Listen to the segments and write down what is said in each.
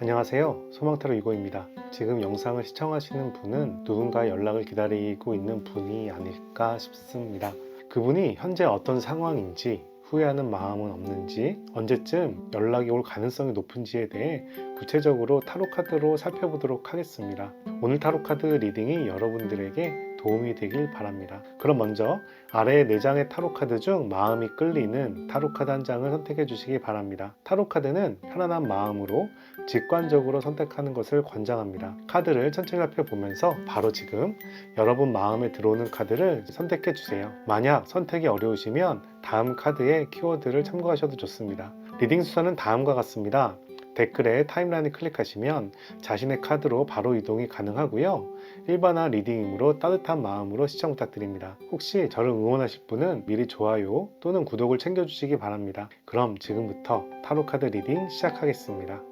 안녕하세요. 소망타로 유고입니다. 지금 영상을 시청하시는 분은 누군가의 연락을 기다리고 있는 분이 아닐까 싶습니다. 그분이 현재 어떤 상황인지, 후회하는 마음은 없는지, 언제쯤 연락이 올 가능성이 높은지에 대해 구체적으로 타로카드로 살펴보도록 하겠습니다. 오늘 타로카드 리딩이 여러분들에게 도움이 되길 바랍니다. 그럼 먼저 아래 4장의 타로카드 중 마음이 끌리는 타로카드 한 장을 선택해 주시기 바랍니다. 타로카드는 편안한 마음으로 직관적으로 선택하는 것을 권장합니다. 카드를 천천히 살펴보면서 바로 지금 여러분 마음에 들어오는 카드를 선택해 주세요. 만약 선택이 어려우시면 다음 카드의 키워드를 참고하셔도 좋습니다. 리딩 순서는 다음과 같습니다. 댓글에 타임라인을 클릭하시면 자신의 카드로 바로 이동이 가능하고요. 일반화 리딩이므로 따뜻한 마음으로 시청 부탁드립니다. 혹시 저를 응원하실 분은 미리 좋아요 또는 구독을 챙겨주시기 바랍니다. 그럼 지금부터 타로카드 리딩 시작하겠습니다.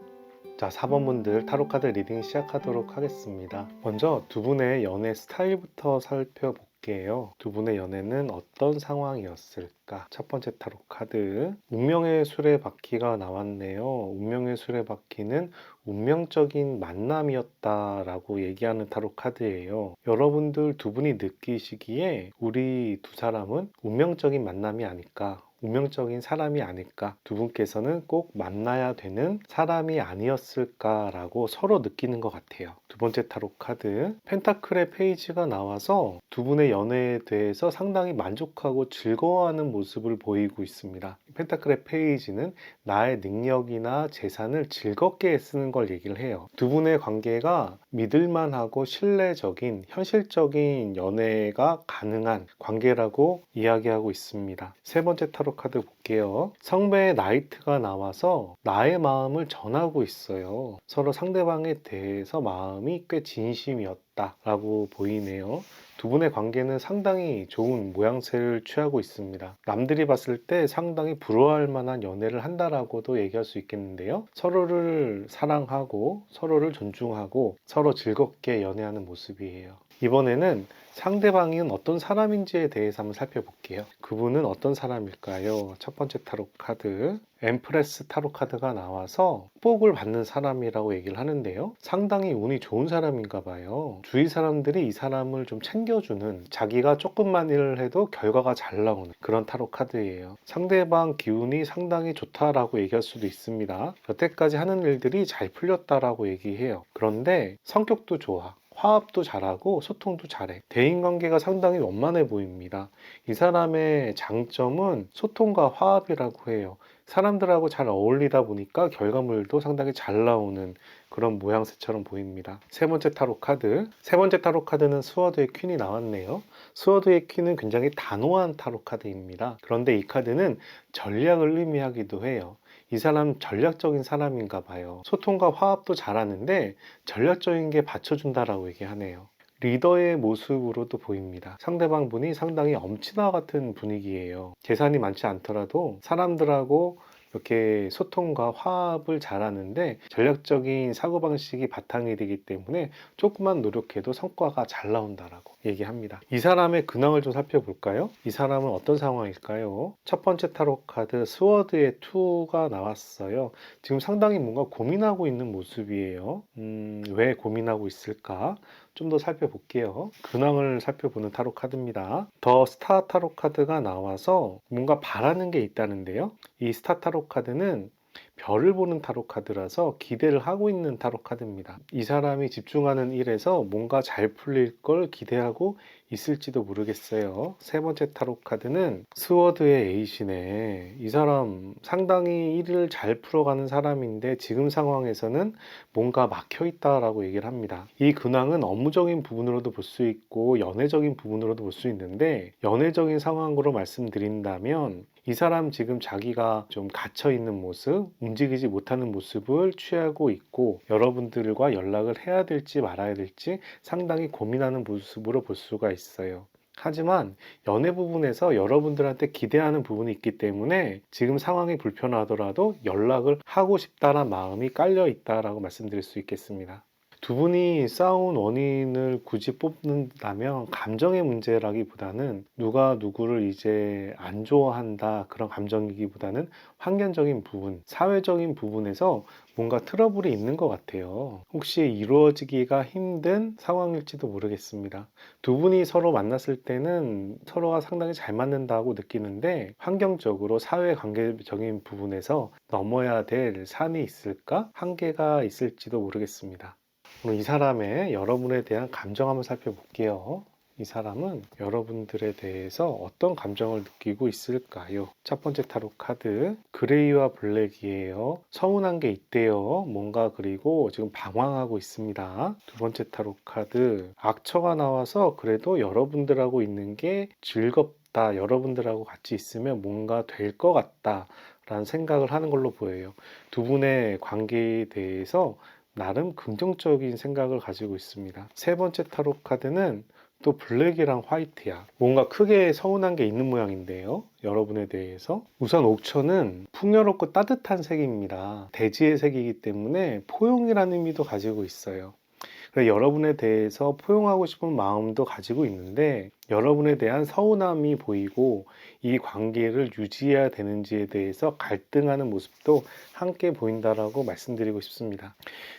자, 4번 분들 타로카드 리딩 시작하도록 하겠습니다. 먼저 두 분의 연애 스타일부터 살펴볼게요. 두 분의 연애는 어떤 상황이었을까? 첫 번째 타로 카드, 운명의 수레바퀴가 나왔네요. 운명의 수레바퀴는 운명적인 만남이었다라고 얘기하는 타로 카드예요. 여러분들 두 분이 느끼시기에 우리 두 사람은 운명적인 만남이 아닐까, 운명적인 사람이 아닐까, 두 분께서는 꼭 만나야 되는 사람이 아니었을까라고 서로 느끼는 것 같아요. 두 번째 타로 카드, 펜타클의 페이지가 나와서 두 분의 연애에 대해서 상당히 만족하고 즐거워하는 모습을 보이고 있습니다. 펜타클의 페이지는 나의 능력이나 재산을 즐겁게 쓰는 걸 얘기를 해요. 두 분의 관계가 믿을만하고 신뢰적인 현실적인 연애가 가능한 관계라고 이야기하고 있습니다. 세 번째 타로 카드 볼게요. 성배의 나이트가 나와서 나의 마음을 전하고 있어요. 서로 상대방에 대해서 마음이 꽤 진심이었다 라고 보이네요. 두 분의 관계는 상당히 좋은 모양새를 취하고 있습니다. 남들이 봤을 때 상당히 부러워할 만한 연애를 한다라고도 얘기할 수 있겠는데요. 서로를 사랑하고 서로를 존중하고 서로 즐겁게 연애하는 모습이에요. 이번에는 상대방이 어떤 사람인지에 대해서 한번 살펴볼게요. 그분은 어떤 사람일까요? 첫 번째 타로 카드, 엠프레스 타로 카드가 나와서 축복을 받는 사람이라고 얘기를 하는데요. 상당히 운이 좋은 사람인가 봐요. 주위 사람들이 이 사람을 좀 챙겨주는, 자기가 조금만 일을 해도 결과가 잘 나오는 그런 타로 카드예요. 상대방 기운이 상당히 좋다라고 얘기할 수도 있습니다. 여태까지 하는 일들이 잘 풀렸다라고 얘기해요. 그런데 성격도 좋아. 화합도 잘하고 소통도 잘해. 대인관계가 상당히 원만해 보입니다. 이 사람의 장점은 소통과 화합이라고 해요. 사람들하고 잘 어울리다 보니까 결과물도 상당히 잘 나오는 그런 모양새처럼 보입니다. 세 번째 타로 카드. 세 번째 타로 카드는 스워드의 퀸이 나왔네요. 스워드의 퀸은 굉장히 단호한 타로 카드입니다. 그런데 이 카드는 전략을 의미하기도 해요. 이 사람 전략적인 사람인가 봐요. 소통과 화합도 잘하는데 전략적인 게 받쳐준다라고 얘기하네요. 리더의 모습으로도 보입니다. 상대방 분이 상당히 엄친아 같은 분위기예요. 재산이 많지 않더라도 사람들하고 이렇게 소통과 화합을 잘하는데 전략적인 사고방식이 바탕이 되기 때문에 조금만 노력해도 성과가 잘 나온다라고 얘기합니다. 이 사람의 근황을 좀 살펴볼까요? 이 사람은 어떤 상황일까요? 첫 번째 타로 카드 스워드의 2가 나왔어요. 지금 상당히 뭔가 고민하고 있는 모습이에요. 왜 고민하고 있을까? 좀 더 살펴볼게요. 근황을 살펴보는 타로 카드입니다. 더 스타 타로 카드가 나와서 뭔가 바라는 게 있다는데요. 이 스타 타로 카드는 별을 보는 타로 카드라서 기대를 하고 있는 타로 카드입니다. 이 사람이 집중하는 일에서 뭔가 잘 풀릴 걸 기대하고 있을지도 모르겠어요. 세 번째 타로 카드는 스워드의 에이시네. 이 사람 상당히 일을 잘 풀어가는 사람인데 지금 상황에서는 뭔가 막혀 있다라고 얘기를 합니다. 이 근황은 업무적인 부분으로도 볼 수 있고 연애적인 부분으로도 볼 수 있는데, 연애적인 상황으로 말씀드린다면 이 사람 지금 자기가 좀 갇혀 있는 모습, 움직이지 못하는 모습을 취하고 있고 여러분들과 연락을 해야 될지 말아야 될지 상당히 고민하는 모습으로 볼 수가 있어요. 하지만 연애 부분에서 여러분들한테 기대하는 부분이 있기 때문에 지금 상황이 불편하더라도 연락을 하고 싶다는 마음이 깔려 있다라고 말씀드릴 수 있겠습니다. 두 분이 싸운 원인을 굳이 뽑는다면 감정의 문제라기보다는 누가 누구를 이제 안 좋아한다 그런 감정이기보다는 환경적인 부분, 사회적인 부분에서 뭔가 트러블이 있는 것 같아요. 혹시 이루어지기가 힘든 상황일지도 모르겠습니다. 두 분이 서로 만났을 때는 서로가 상당히 잘 맞는다고 느끼는데 환경적으로 사회 관계적인 부분에서 넘어야 될 산이 있을까? 한계가 있을지도 모르겠습니다. 그럼 이 사람의 여러분에 대한 감정 한번 살펴볼게요. 이 사람은 여러분들에 대해서 어떤 감정을 느끼고 있을까요? 첫 번째 타로 카드, 그레이와 블랙이에요. 서운한 게 있대요. 뭔가 그리고 지금 방황하고 있습니다. 두 번째 타로 카드, 악처가 나와서 그래도 여러분들하고 있는 게 즐겁다. 여러분들하고 같이 있으면 뭔가 될 것 같다. 라는 생각을 하는 걸로 보여요. 두 분의 관계에 대해서 나름 긍정적인 생각을 가지고 있습니다. 세 번째 타로 카드는 또 블랙이랑 화이트야. 뭔가 크게 서운한 게 있는 모양인데요. 여러분에 대해서. 우선 옥천은 풍요롭고 따뜻한 색입니다. 대지의 색이기 때문에 포용이라는 의미도 가지고 있어요. 여러분에 대해서 포용하고 싶은 마음도 가지고 있는데 여러분에 대한 서운함이 보이고 이 관계를 유지해야 되는지에 대해서 갈등하는 모습도 함께 보인다라고 말씀드리고 싶습니다.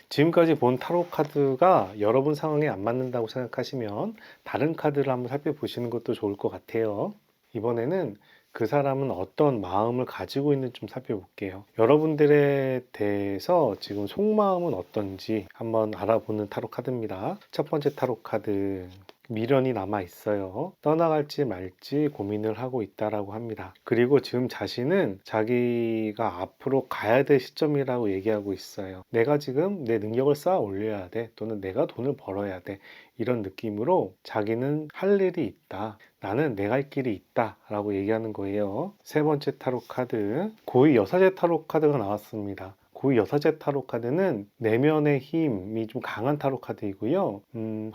지금까지 본 타로 카드가 여러분 상황에 안 맞는다고 생각하시면 다른 카드를 한번 살펴보시는 것도 좋을 것 같아요. 이번에는 그 사람은 어떤 마음을 가지고 있는지 좀 살펴볼게요. 여러분들에 대해서 지금 속마음은 어떤지 한번 알아보는 타로 카드입니다. 첫 번째 타로 카드, 미련이 남아 있어요. 떠나갈지 말지 고민을 하고 있다라고 합니다. 그리고 지금 자신은 자기가 앞으로 가야 될 시점이라고 얘기하고 있어요. 내가 지금 내 능력을 쌓아 올려야 돼. 또는 내가 돈을 벌어야 돼. 이런 느낌으로 자기는 할 일이 있다. 나는 내 갈 길이 있다 라고 얘기하는 거예요. 세 번째 타로 카드, 고위 여사제 타로 카드가 나왔습니다. 고위 여사제 타로 카드는 내면의 힘이 좀 강한 타로 카드이고요.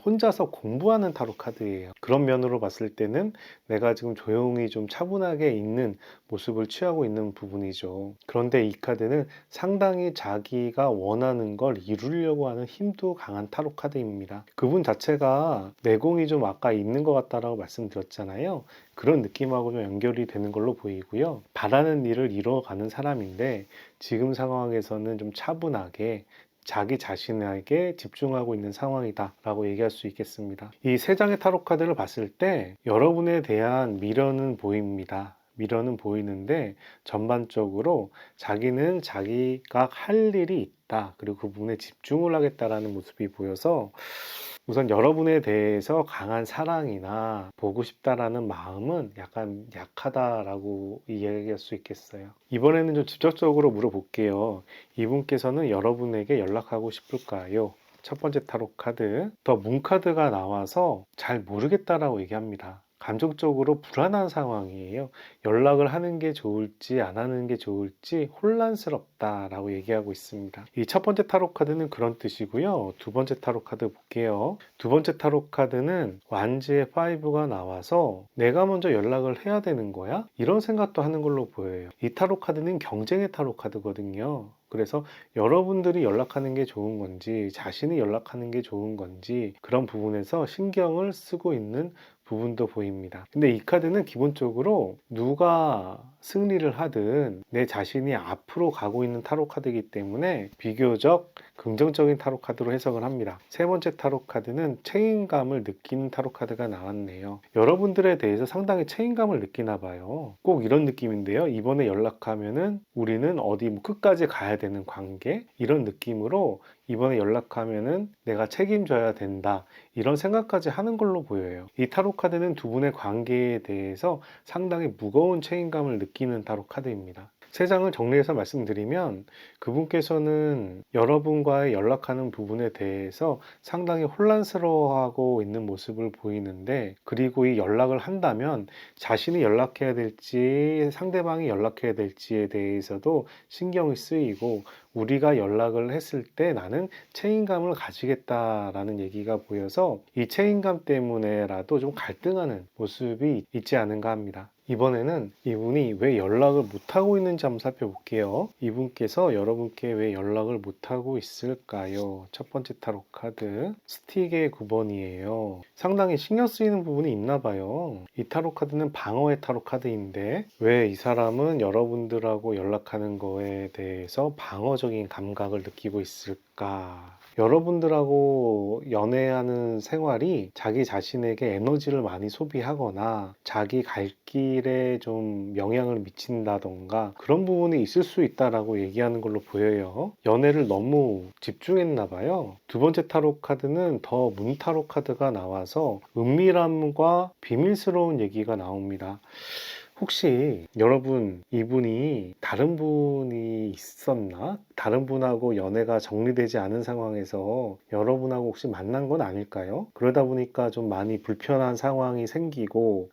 혼자서 공부하는 타로 카드예요. 그런 면으로 봤을 때는 내가 지금 조용히 좀 차분하게 있는 모습을 취하고 있는 부분이죠. 그런데 이 카드는 상당히 자기가 원하는 걸 이루려고 하는 힘도 강한 타로 카드입니다. 그분 자체가 내공이 좀 아까 있는 것 같다라고 말씀드렸잖아요. 그런 느낌하고 좀 연결이 되는 걸로 보이고요. 바라는 일을 이뤄가는 사람인데 지금 상황에서는 좀 차분하게 자기 자신에게 집중하고 있는 상황이다 라고 얘기할 수 있겠습니다. 이 세 장의 타로 카드를 봤을 때 여러분에 대한 미련은 보입니다. 미련은 보이는데 전반적으로 자기는 자기가 할 일이 있다. 그리고 그 부분에 집중을 하겠다라는 모습이 보여서 우선 여러분에 대해서 강한 사랑이나 보고 싶다라는 마음은 약간 약하다라고 이야기할 수 있겠어요. 이번에는 좀 직접적으로 물어볼게요. 이분께서는 여러분에게 연락하고 싶을까요? 첫 번째 타로 카드, 더 문 카드가 나와서 잘 모르겠다라고 얘기합니다. 감정적으로 불안한 상황이에요. 연락을 하는 게 좋을지 안 하는 게 좋을지 혼란스럽다라고 얘기하고 있습니다. 이 첫 번째 타로 카드는 그런 뜻이고요. 두 번째 타로 카드 볼게요. 두 번째 타로 카드는 완지의 5가 나와서 내가 먼저 연락을 해야 되는 거야? 이런 생각도 하는 걸로 보여요. 이 타로 카드는 경쟁의 타로 카드거든요. 그래서 여러분들이 연락하는 게 좋은 건지 자신이 연락하는 게 좋은 건지 그런 부분에서 신경을 쓰고 있는 부분도 보입니다. 근데 이 카드는 기본적으로 누가 승리를 하든 내 자신이 앞으로 가고 있는 타로 카드이기 때문에 비교적 긍정적인 타로 카드로 해석을 합니다. 세 번째 타로 카드는 책임감을 느끼는 타로 카드가 나왔네요. 여러분들에 대해서 상당히 책임감을 느끼나 봐요. 꼭 이런 느낌인데요. 이번에 연락하면은 우리는 어디 뭐 끝까지 가야 되는 관계 이런 느낌으로 이번에 연락하면은 내가 책임져야 된다 이런 생각까지 하는 걸로 보여요. 이 타로 카드는 두 분의 관계에 대해서 상당히 무거운 책임감을 느끼는 타로 카드입니다. 세 장을 정리해서 말씀드리면 그분께서는 여러분과의 연락하는 부분에 대해서 상당히 혼란스러워하고 있는 모습을 보이는데 그리고 이 연락을 한다면 자신이 연락해야 될지 상대방이 연락해야 될지에 대해서도 신경이 쓰이고 우리가 연락을 했을 때 나는 책임감을 가지겠다라는 얘기가 보여서 이 책임감 때문에라도 좀 갈등하는 모습이 있지 않은가 합니다. 이번에는 이분이 왜 연락을 못하고 있는지 한번 살펴볼게요. 이분께서 여러분께 왜 연락을 못하고 있을까요? 첫 번째 타로 카드 스틱의 9번이에요. 상당히 신경 쓰이는 부분이 있나 봐요. 이 타로 카드는 방어의 타로 카드인데 왜 이 사람은 여러분들하고 연락하는 거에 대해서 방어적인 감각을 느끼고 있을까? 여러분들하고 연애하는 생활이 자기 자신에게 에너지를 많이 소비하거나 자기 갈 길에 좀 영향을 미친다던가 그런 부분이 있을 수 있다라고 얘기하는 걸로 보여요. 연애를 너무 집중했나 봐요. 두 번째 타로 카드는 더 문 타로 카드가 나와서 은밀함과 비밀스러운 얘기가 나옵니다. 혹시 여러분 이분이 다른 분이 있었나? 다른 분하고 연애가 정리되지 않은 상황에서 여러분하고 혹시 만난 건 아닐까요? 그러다 보니까 좀 많이 불편한 상황이 생기고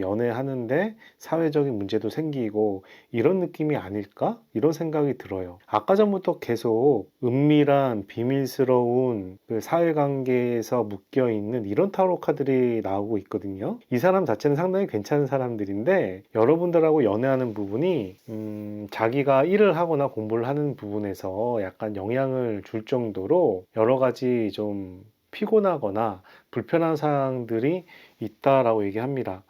연애하는데 사회적인 문제도 생기고 이런 느낌이 아닐까? 이런 생각이 들어요. 아까 전부터 계속 은밀한 비밀스러운 그 사회관계에서 묶여있는 이런 타로 카드들이 나오고 있거든요. 이 사람 자체는 상당히 괜찮은 사람들인데 여러분들하고 연애하는 부분이 자기가 일을 하거나 공부를 하는 부분에서 약간 영향을 줄 정도로 여러 가지 좀 피곤하거나 불편한 사항들이 있다라고 얘기합니다.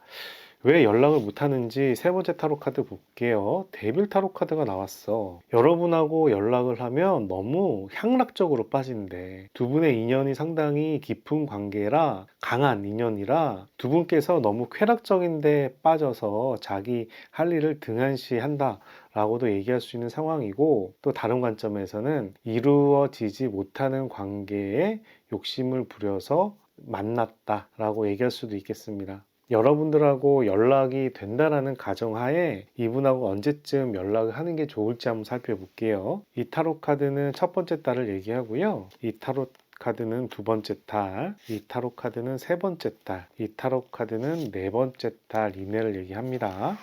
왜 연락을 못 하는지 세 번째 타로 카드 볼게요. 데빌 타로 카드가 나왔어. 여러분하고 연락을 하면 너무 향락적으로 빠진대. 두 분의 인연이 상당히 깊은 관계라 강한 인연이라 두 분께서 너무 쾌락적인데 빠져서 자기 할 일을 등한시한다 라고도 얘기할 수 있는 상황이고, 또 다른 관점에서는 이루어지지 못하는 관계에 욕심을 부려서 만났다 라고 얘기할 수도 있겠습니다. 여러분들하고 연락이 된다라는 가정하에 이분하고 언제쯤 연락을 하는 게 좋을지 한번 살펴볼게요. 이 타로 카드는 첫 번째 달을 얘기하고요. 이 타로 카드는 두 번째 달, 이 타로 카드는 세 번째 달, 이 타로 카드는 네 번째 달 이내를 얘기합니다.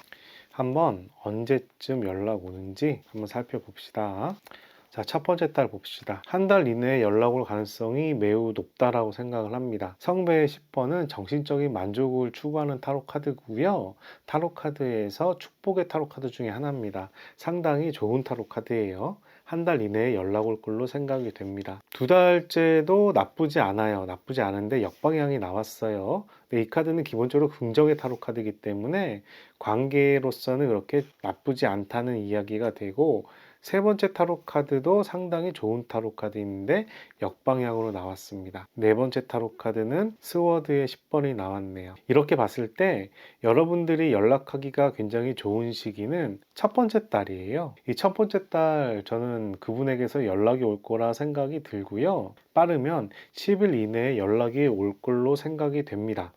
한번 언제쯤 연락 오는지 한번 살펴봅시다. 자, 첫 번째 달 봅시다. 한 달 이내에 연락 올 가능성이 매우 높다라고 생각을 합니다. 성배의 10번은 정신적인 만족을 추구하는 타로 카드고요. 타로 카드에서 축복의 타로 카드 중에 하나입니다. 상당히 좋은 타로 카드예요. 한 달 이내에 연락 올 걸로 생각이 됩니다. 두 달째도 나쁘지 않아요. 나쁘지 않은데 역방향이 나왔어요. 근데 이 카드는 기본적으로 긍정의 타로 카드이기 때문에 관계로서는 그렇게 나쁘지 않다는 이야기가 되고, 세 번째 타로 카드도 상당히 좋은 타로 카드인데 역방향으로 나왔습니다. 네 번째 타로 카드는 스워드의 10번이 나왔네요. 이렇게 봤을 때 여러분들이 연락하기가 굉장히 좋은 시기는 첫 번째 달이에요. 이 첫 번째 달 저는 그분에게서 연락이 올 거라 생각이 들고요. 빠르면 10일 이내에 연락이 올 걸로 생각이 됩니다.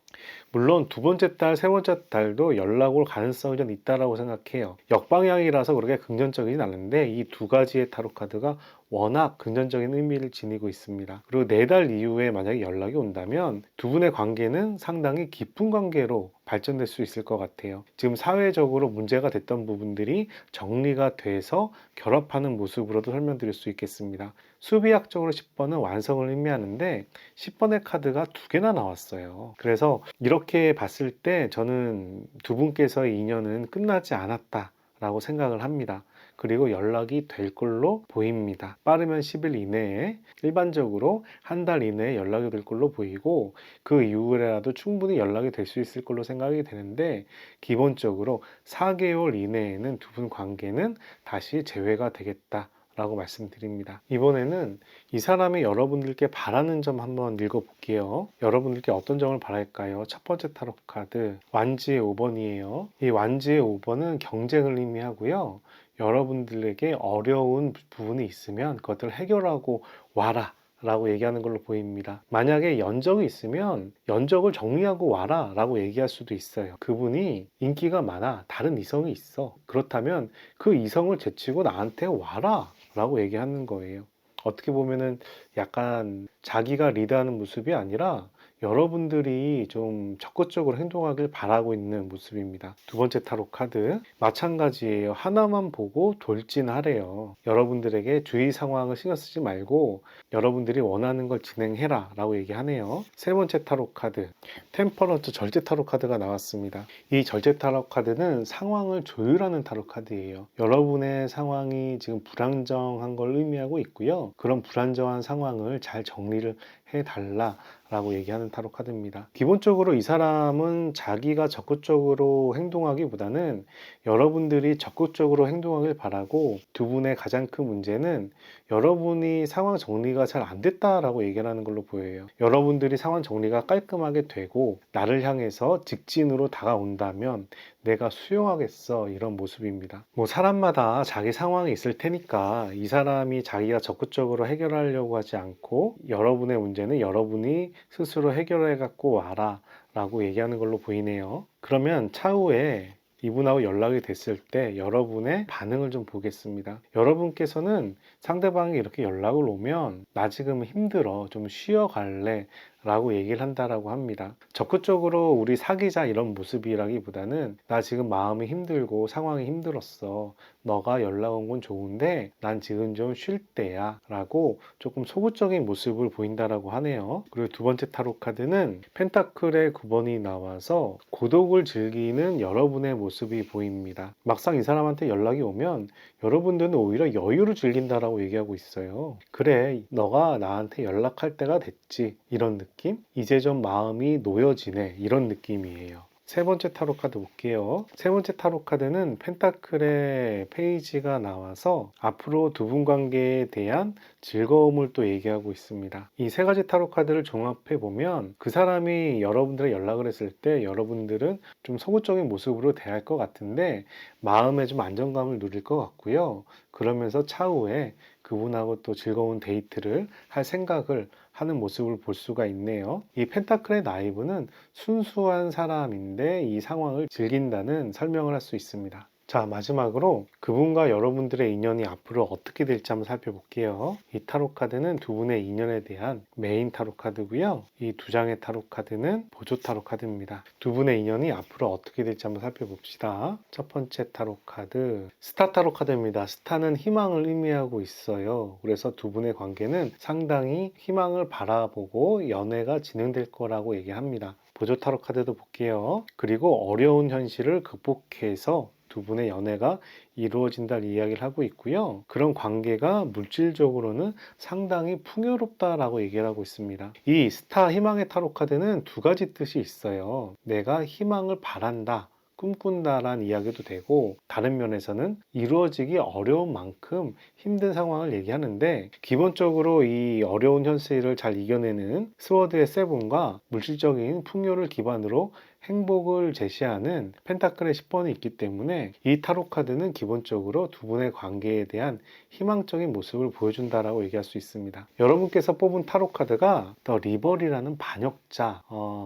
물론 두 번째 달, 세 번째 달도 연락 올 가능성이 좀 있다라고 생각해요. 역방향이라서 그렇게 긍정적이진 않은데 이 두 가지의 타로 카드가 워낙 긍정적인 의미를 지니고 있습니다. 그리고 네 달 이후에 만약에 연락이 온다면 두 분의 관계는 상당히 깊은 관계로 발전될 수 있을 것 같아요. 지금 사회적으로 문제가 됐던 부분들이 정리가 돼서 결합하는 모습으로도 설명드릴 수 있겠습니다. 수비학적으로 10번은 완성을 의미하는데 10번의 카드가 두 개나 나왔어요. 그래서 이렇게 봤을 때 저는 두 분께서의 인연은 끝나지 않았다 라고 생각을 합니다. 그리고 연락이 될 걸로 보입니다. 빠르면 10일 이내에, 일반적으로 한 달 이내에 연락이 될 걸로 보이고, 그 이후에라도 충분히 연락이 될 수 있을 걸로 생각이 되는데, 기본적으로 4개월 이내에는 두 분 관계는 다시 재회가 되겠다 라고 말씀드립니다. 이번에는 이 사람이 여러분들께 바라는 점 한번 읽어볼게요. 여러분들께 어떤 점을 바랄까요? 첫 번째 타로 카드 완지의 5번이에요. 이 완지의 5번은 경쟁을 의미하고요. 여러분들에게 어려운 부분이 있으면 그것들을 해결하고 와라 라고 얘기하는 걸로 보입니다. 만약에 연적이 있으면 연적을 정리하고 와라 라고 얘기할 수도 있어요. 그분이 인기가 많아, 다른 이성이 있어. 그렇다면 그 이성을 제치고 나한테 와라 라고 얘기하는 거예요. 어떻게 보면은 약간 자기가 리드하는 모습이 아니라 여러분들이 좀 적극적으로 행동하길 바라고 있는 모습입니다. 두 번째 타로 카드 마찬가지예요. 하나만 보고 돌진하래요. 여러분들에게 주위 상황을 신경 쓰지 말고 여러분들이 원하는 걸 진행해라 라고 얘기하네요. 세 번째 타로 카드 템퍼런트 절제 타로 카드가 나왔습니다. 이 절제 타로 카드는 상황을 조율하는 타로 카드예요. 여러분의 상황이 지금 불안정한 걸 의미하고 있고요. 그런 불안정한 상황을 잘 정리를 해달라 라고 얘기하는 타로 카드입니다. 기본적으로 이 사람은 자기가 적극적으로 행동하기보다는 여러분들이 적극적으로 행동하길 바라고, 두 분의 가장 큰 문제는 여러분이 상황 정리가 잘 안 됐다라고 얘기를 하는 걸로 보여요. 여러분들이 상황 정리가 깔끔하게 되고 나를 향해서 직진으로 다가온다면 내가 수용하겠어, 이런 모습입니다. 뭐 사람마다 자기 상황이 있을 테니까 이 사람이 자기가 적극적으로 해결하려고 하지 않고 여러분의 문제는 여러분이 스스로 해결해 갖고 와라 라고 얘기하는 걸로 보이네요. 그러면 차후에 이분하고 연락이 됐을 때 여러분의 반응을 좀 보겠습니다. 여러분께서는 상대방이 이렇게 연락을 오면 나 지금 힘들어, 좀 쉬어갈래 라고 얘기를 한다라고 합니다. 적극적으로 우리 사귀자 이런 모습이라기보다는 나 지금 마음이 힘들고 상황이 힘들었어, 너가 연락 온 건 좋은데 난 지금 좀 쉴 때야 라고 조금 소극적인 모습을 보인다라고 하네요. 그리고 두 번째 타로 카드는 펜타클의 9번이 나와서 고독을 즐기는 여러분의 모습이 보입니다. 막상 이 사람한테 연락이 오면 여러분들은 오히려 여유를 즐긴다라고 얘기하고 있어요. 그래, 너가 나한테 연락할 때가 됐지, 이런 느낌? 이제 좀 마음이 놓여지네, 이런 느낌이에요. 세 번째 타로 카드 볼게요. 세 번째 타로 카드는 펜타클의 페이지가 나와서 앞으로 두 분 관계에 대한 즐거움을 또 얘기하고 있습니다. 이 세 가지 타로 카드를 종합해 보면 그 사람이 여러분들의 연락을 했을 때 여러분들은 좀 소극적인 모습으로 대할 것 같은데 마음에 좀 안정감을 누릴 것 같고요. 그러면서 차후에 그분하고 또 즐거운 데이트를 할 생각을 하는 모습을 볼 수가 있네요. 이 펜타클의 나이브는 순수한 사람인데 이 상황을 즐긴다는 설명을 할 수 있습니다. 자, 마지막으로 그분과 여러분들의 인연이 앞으로 어떻게 될지 한번 살펴볼게요. 이 타로 카드는 두 분의 인연에 대한 메인 타로 카드고요. 이 두 장의 타로 카드는 보조 타로 카드입니다. 두 분의 인연이 앞으로 어떻게 될지 한번 살펴봅시다. 첫 번째 타로 카드, 스타 타로 카드입니다. 스타는 희망을 의미하고 있어요. 그래서 두 분의 관계는 상당히 희망을 바라보고 연애가 진행될 거라고 얘기합니다. 보조 타로 카드도 볼게요. 그리고 어려운 현실을 극복해서 두 분의 연애가 이루어진다는 이야기를 하고 있고요. 그런 관계가 물질적으로는 상당히 풍요롭다라고 얘기를 하고 있습니다. 이 스타 희망의 타로 카드는 두 가지 뜻이 있어요. 내가 희망을 바란다, 꿈꾼다라는 이야기도 되고, 다른 면에서는 이루어지기 어려운 만큼 힘든 상황을 얘기하는데, 기본적으로 이 어려운 현실을 잘 이겨내는 스워드의 세븐과 물질적인 풍요를 기반으로 행복을 제시하는 펜타클의 10번이 있기 때문에 이 타로 카드는 기본적으로 두 분의 관계에 대한 희망적인 모습을 보여준다라고 얘기할 수 있습니다. 여러분께서 뽑은 타로 카드가 더 리버리라는 반역자,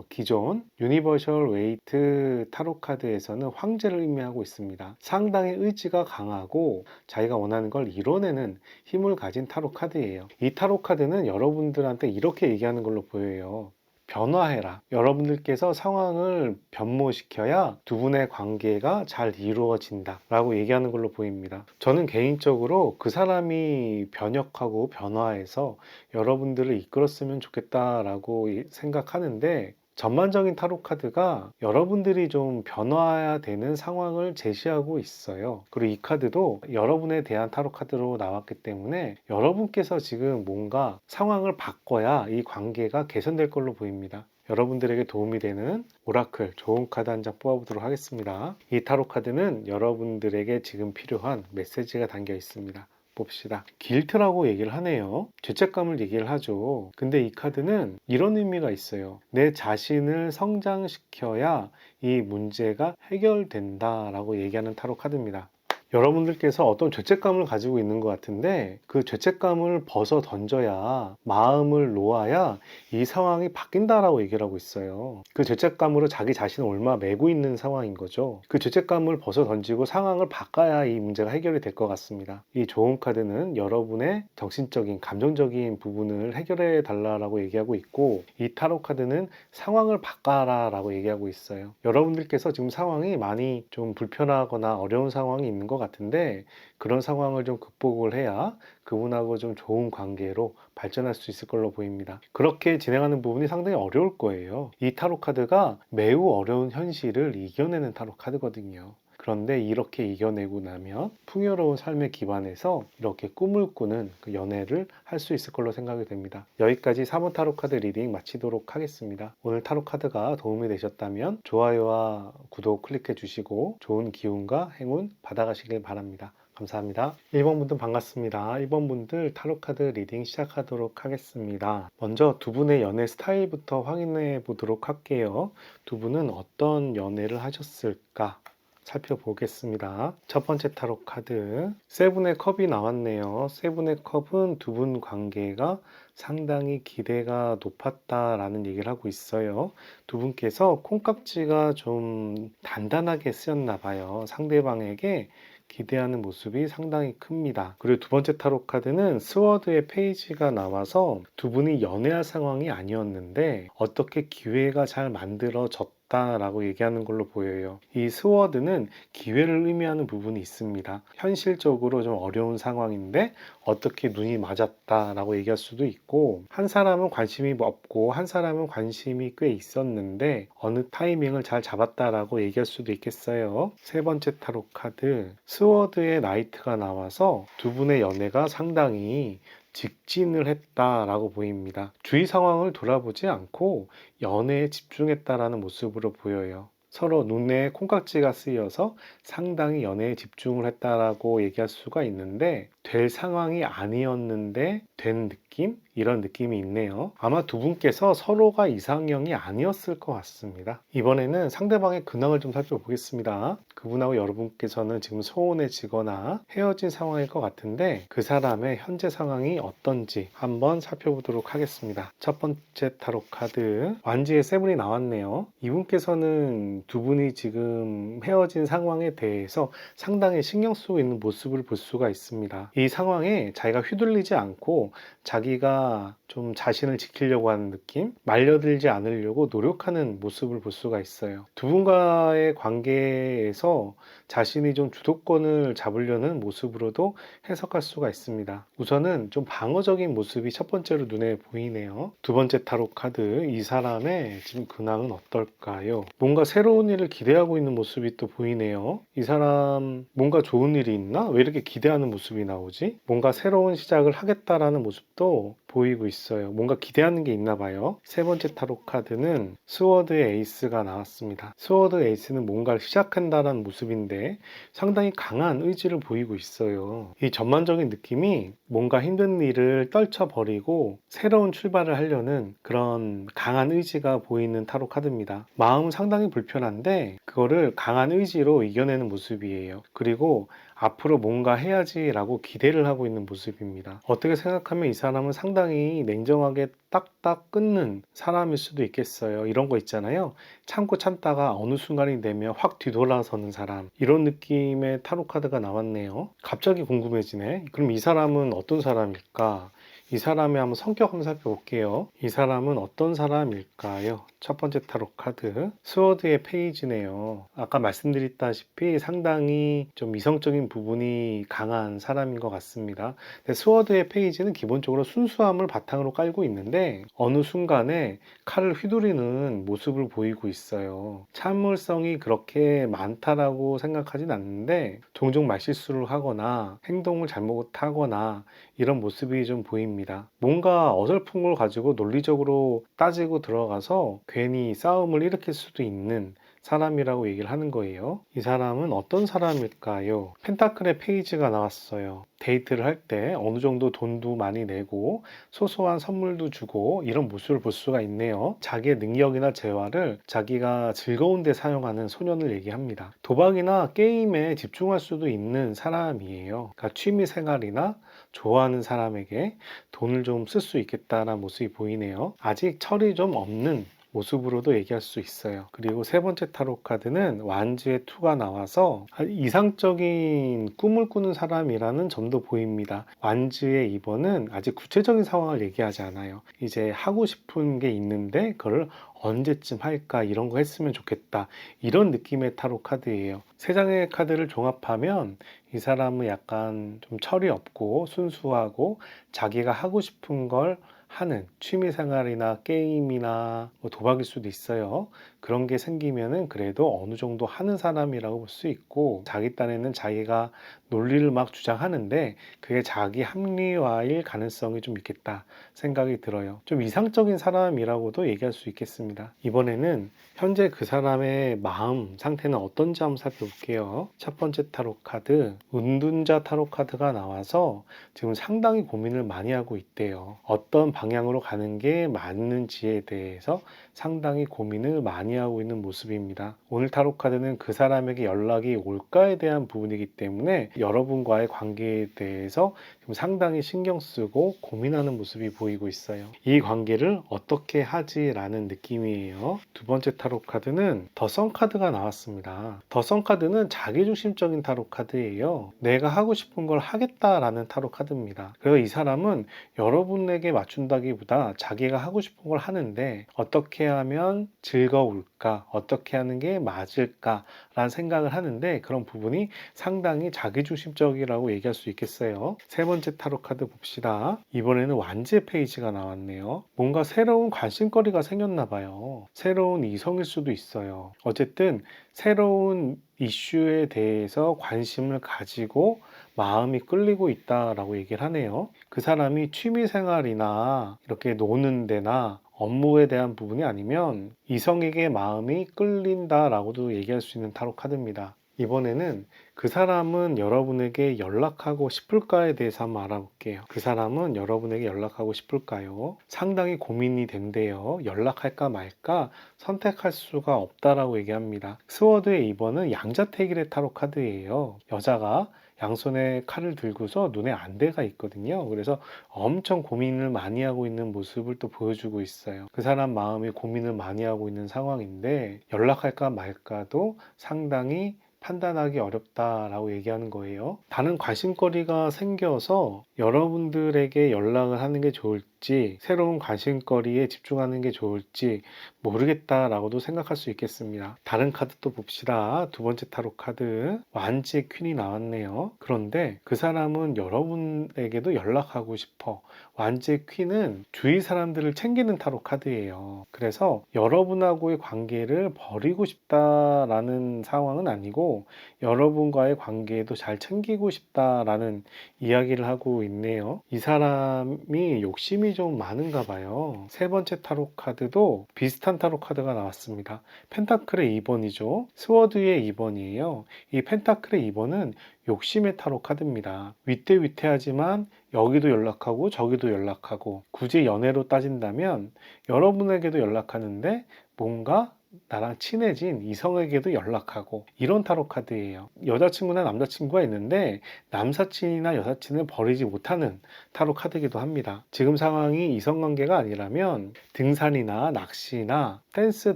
기존 유니버셜 웨이트 타로 카드에서는 황제를 의미하고 있습니다. 상당히 의지가 강하고 자기가 원하는 걸 이뤄내는 힘을 가진 타로 카드예요. 이 타로 카드는 여러분들한테 이렇게 얘기하는 걸로 보여요. 변화해라. 여러분들께서 상황을 변모시켜야 두 분의 관계가 잘 이루어진다 라고 얘기하는 걸로 보입니다. 저는 개인적으로 그 사람이 변혁하고 변화해서 여러분들을 이끌었으면 좋겠다라고 생각하는데, 전반적인 타로 카드가 여러분들이 좀 변화해야 되는 상황을 제시하고 있어요. 그리고 이 카드도 여러분에 대한 타로 카드로 나왔기 때문에 여러분께서 지금 뭔가 상황을 바꿔야 이 관계가 개선될 걸로 보입니다. 여러분들에게 도움이 되는 오라클 좋은 카드 한 장 뽑아보도록 하겠습니다. 이 타로 카드는 여러분들에게 지금 필요한 메시지가 담겨 있습니다. 봅시다. 길트라고 얘기를 하네요. 죄책감을 얘기를 하죠. 근데 이 카드는 이런 의미가 있어요. 내 자신을 성장시켜야 이 문제가 해결된다 라고 얘기하는 타로 카드입니다. 여러분들께서 어떤 죄책감을 가지고 있는 것 같은데 그 죄책감을 벗어 던져야 마음을 놓아야 이 상황이 바뀐다라고 얘기를 하고 있어요. 그 죄책감으로 자기 자신을 얽매고 있는 상황인 거죠. 그 죄책감을 벗어 던지고 상황을 바꿔야 이 문제가 해결이 될 것 같습니다. 이 좋은 카드는 여러분의 정신적인 감정적인 부분을 해결해 달라고 얘기하고 있고, 이 타로 카드는 상황을 바꿔라 라고 얘기하고 있어요. 여러분들께서 지금 상황이 많이 좀 불편하거나 어려운 상황이 있는 것 같은데 그런 상황을 좀 극복을 해야 그분하고 좀 좋은 관계로 발전할 수 있을 걸로 보입니다. 그렇게 진행하는 부분이 상당히 어려울 거예요. 이 타로 카드가 매우 어려운 현실을 이겨내는 타로 카드거든요. 그런데 이렇게 이겨내고 나면 풍요로운 삶의 기반에서 이렇게 꿈을 꾸는 그 연애를 할 수 있을 걸로 생각이 됩니다. 여기까지 3번 타로 카드 리딩 마치도록 하겠습니다. 오늘 타로 카드가 도움이 되셨다면 좋아요와 구독 클릭해 주시고 좋은 기운과 행운 받아가시길 바랍니다. 감사합니다. 1번 분들 반갑습니다. 1번 분들 타로카드 리딩 시작하도록 하겠습니다. 먼저 두 분의 연애 스타일부터 확인해 보도록 할게요. 두 분은 어떤 연애를 하셨을까 살펴보겠습니다. 첫 번째 타로 카드 세븐의 컵이 나왔네요. 세븐의 컵은 두 분 관계가 상당히 기대가 높았다라는 얘기를 하고 있어요. 두 분께서 콩깍지가 좀 단단하게 쓰였나 봐요. 상대방에게 기대하는 모습이 상당히 큽니다. 그리고 두 번째 타로 카드는 스워드의 페이지가 나와서 두 분이 연애할 상황이 아니었는데 어떻게 기회가 잘 만들어졌다라고 얘기하는 걸로 보여요. 이 스워드는 기회를 의미하는 부분이 있습니다. 현실적으로 좀 어려운 상황인데 어떻게 눈이 맞았다라고 얘기할 수도 있고, 한 사람은 관심이 없고 한 사람은 관심이 꽤 있었는데 어느 타이밍을 잘 잡았다라고 얘기할 수도 있겠어요. 세 번째 타로 카드 스워드의 나이트가 나와서 두 분의 연애가 상당히 직진을 했다라고 보입니다. 주위 상황을 돌아보지 않고 연애에 집중했다라는 모습으로 보여요. 서로 눈에 콩깍지가 쓰여서 상당히 연애에 집중을 했다라고 얘기할 수가 있는데 될 상황이 아니었는데 된 느낌? 이런 느낌이 있네요. 아마 두 분께서 서로가 이상형이 아니었을 것 같습니다. 이번에는 상대방의 근황을 좀 살펴보겠습니다. 그분하고 여러분께서는 지금 소원해지거나 헤어진 상황일 것 같은데 그 사람의 현재 상황이 어떤지 한번 살펴보도록 하겠습니다. 첫 번째 타로 카드 완지의 세븐이 나왔네요. 이분께서는 두 분이 지금 헤어진 상황에 대해서 상당히 신경 쓰고 있는 모습을 볼 수가 있습니다. 이 상황에 자기가 휘둘리지 않고 자기가 좀 자신을 지키려고 하는 느낌, 말려들지 않으려고 노력하는 모습을 볼 수가 있어요. 두 분과의 관계에서 자신이 좀 주도권을 잡으려는 모습으로도 해석할 수가 있습니다. 우선은 좀 방어적인 모습이 첫 번째로 눈에 보이네요. 두 번째 타로 카드, 이 사람의 지금 근황은 어떨까요? 뭔가 새로운 일을 기대하고 있는 모습이 또 보이네요. 이 사람 뭔가 좋은 일이 있나? 왜 이렇게 기대하는 모습이 나오지? 뭔가 새로운 시작을 하겠다라는 모습도 보이고 있어요. 뭔가 기대하는 게 있나 봐요. 세 번째 타로 카드는 스워드의 에이스가 나왔습니다. 스워드 에이스는 뭔가를 시작한다는 모습인데 상당히 강한 의지를 보이고 있어요. 이 전반적인 느낌이 뭔가 힘든 일을 떨쳐버리고 새로운 출발을 하려는 그런 강한 의지가 보이는 타로 카드입니다. 마음은 상당히 불편한데 그거를 강한 의지로 이겨내는 모습이에요. 그리고 앞으로 뭔가 해야지라고 기대를 하고 있는 모습입니다. 어떻게 생각하면 이 사람은 상당히 냉정하게 딱딱 끊는 사람일 수도 있겠어요. 이런 거 있잖아요. 참고 참다가 어느 순간이 되면 확 뒤돌아서는 사람. 이런 느낌의 타로 카드가 나왔네요. 갑자기 궁금해지네. 그럼 이 사람은 어떤 사람일까? 이 사람의 한번 성격 한번 살펴볼게요. 이 사람은 어떤 사람일까요? 첫 번째 타로 카드 스워드의 페이지네요. 아까 말씀드렸다시피 상당히 좀 이성적인 부분이 강한 사람인 것 같습니다. 스워드의 페이지는 기본적으로 순수함을 바탕으로 깔고 있는데 어느 순간에 칼을 휘두르는 모습을 보이고 있어요. 참을성이 그렇게 많다라고 생각하진 않는데 종종 말실수를 하거나 행동을 잘못하거나 이런 모습이 좀 보입니다. 뭔가 어설픈 걸 가지고 논리적으로 따지고 들어가서 괜히 싸움을 일으킬 수도 있는 사람이라고 얘기를 하는 거예요. 이 사람은 어떤 사람일까요? 펜타클의 페이지가 나왔어요. 데이트를 할 때 어느 정도 돈도 많이 내고 소소한 선물도 주고 이런 모습을 볼 수가 있네요. 자기의 능력이나 재화를 자기가 즐거운 데 사용하는 소년을 얘기합니다. 도박이나 게임에 집중할 수도 있는 사람이에요. 그러니까 취미 생활이나 좋아하는 사람에게 돈을 좀 쓸 수 있겠다는 모습이 보이네요. 아직 철이 좀 없는 모습으로도 얘기할 수 있어요. 그리고 세 번째 타로 카드는 완즈의 2가 나와서 이상적인 꿈을 꾸는 사람이라는 점도 보입니다. 완즈의 2번은 아직 구체적인 상황을 얘기하지 않아요. 이제 하고 싶은 게 있는데 그걸 언제쯤 할까, 이런 거 했으면 좋겠다, 이런 느낌의 타로 카드예요. 세 장의 카드를 종합하면 이 사람은 약간 좀 철이 없고 순수하고 자기가 하고 싶은 걸 하는, 취미생활이나 게임이나 뭐 도박일 수도 있어요. 그런 게 생기면은 그래도 어느 정도 하는 사람이라고 볼 수 있고, 자기 딴에는 자기가 논리를 막 주장하는데 그게 자기 합리화일 가능성이 좀 있겠다 생각이 들어요. 좀 이상적인 사람이라고도 얘기할 수 있겠습니다. 이번에는 현재 그 사람의 마음 상태는 어떤지 한번 살펴볼게요. 첫 번째 타로 카드, 은둔자 타로 카드가 나와서 지금 상당히 고민을 많이 하고 있대요. 어떤 방향으로 가는 게 맞는지에 대해서 상당히 고민을 많이 하고 있는 모습입니다. 오늘 타로 카드는 그 사람에게 연락이 올까에 대한 부분이기 때문에 여러분과의 관계에 대해서 지금 상당히 신경 쓰고 고민하는 모습이 보이고 있어요. 이 관계를 어떻게 하지라는 느낌이에요. 두 번째 타로 카드는 더 선 카드가 나왔습니다. 더 선 카드는 자기중심적인 타로 카드예요. 내가 하고 싶은 걸 하겠다라는 타로 카드입니다. 그래서 이 사람은 여러분에게 맞춘다기보다 자기가 하고 싶은 걸 하는데 어떻게 하면 즐거울까, 어떻게 하는 게 맞을까 라는 생각을 하는데, 그런 부분이 상당히 자기중심적이라고 얘기할 수 있겠어요. 세 번째 타로 카드 봅시다. 이번에는 완지의 페이지가 나왔네요. 뭔가 새로운 관심거리가 생겼나 봐요. 새로운 이성일 수도 있어요. 어쨌든 새로운 이슈에 대해서 관심을 가지고 마음이 끌리고 있다라고 얘기를 하네요. 그 사람이 취미생활이나 이렇게 노는 데나 업무에 대한 부분이 아니면 이성에게 마음이 끌린다라고도 얘기할 수 있는 타로 카드입니다. 이번에는 그 사람은 여러분에게 연락하고 싶을까에 대해서 한번 알아볼게요. 그 사람은 여러분에게 연락하고 싶을까요? 상당히 고민이 된대요. 연락할까 말까 선택할 수가 없다라고 얘기합니다. 스워드의 2번은 양자택일의 타로 카드예요. 여자가 양손에 칼을 들고서 눈에 안대가 있거든요. 그래서 엄청 고민을 많이 하고 있는 모습을 또 보여주고 있어요. 그 사람 마음이 고민을 많이 하고 있는 상황인데 연락할까 말까도 상당히 판단하기 어렵다라고 얘기하는 거예요. 다른 관심거리가 생겨서 여러분들에게 연락을 하는 게 좋을지, 새로운 관심거리에 집중하는 게 좋을지 모르겠다라고도 생각할 수 있겠습니다. 다른 카드 또 봅시다. 두 번째 타로 카드, 완지의 퀸이 나왔네요. 그런데 그 사람은 여러분에게도 연락하고 싶어. 완지의 퀸은 주위 사람들을 챙기는 타로 카드예요. 그래서 여러분하고의 관계를 버리고 싶다라는 상황은 아니고 여러분과의 관계도 잘 챙기고 싶다라는 이야기를 하고 있네요. 이 사람이 욕심이 좀 많은가 봐요. 세 번째 타로 카드도 비슷한 타로 카드가 나왔습니다. 펜타클의 2번이죠. 스워드의 2번이에요. 이 펜타클의 2번은 욕심의 타로 카드입니다. 위태위태하지만 여기도 연락하고 저기도 연락하고, 굳이 연애로 따진다면 여러분에게도 연락하는데 뭔가 나랑 친해진 이성에게도 연락하고, 이런 타로 카드예요. 여자친구나 남자친구가 있는데 남사친이나 여사친을 버리지 못하는 타로 카드이기도 합니다. 지금 상황이 이성관계가 아니라면 등산이나 낚시나 댄스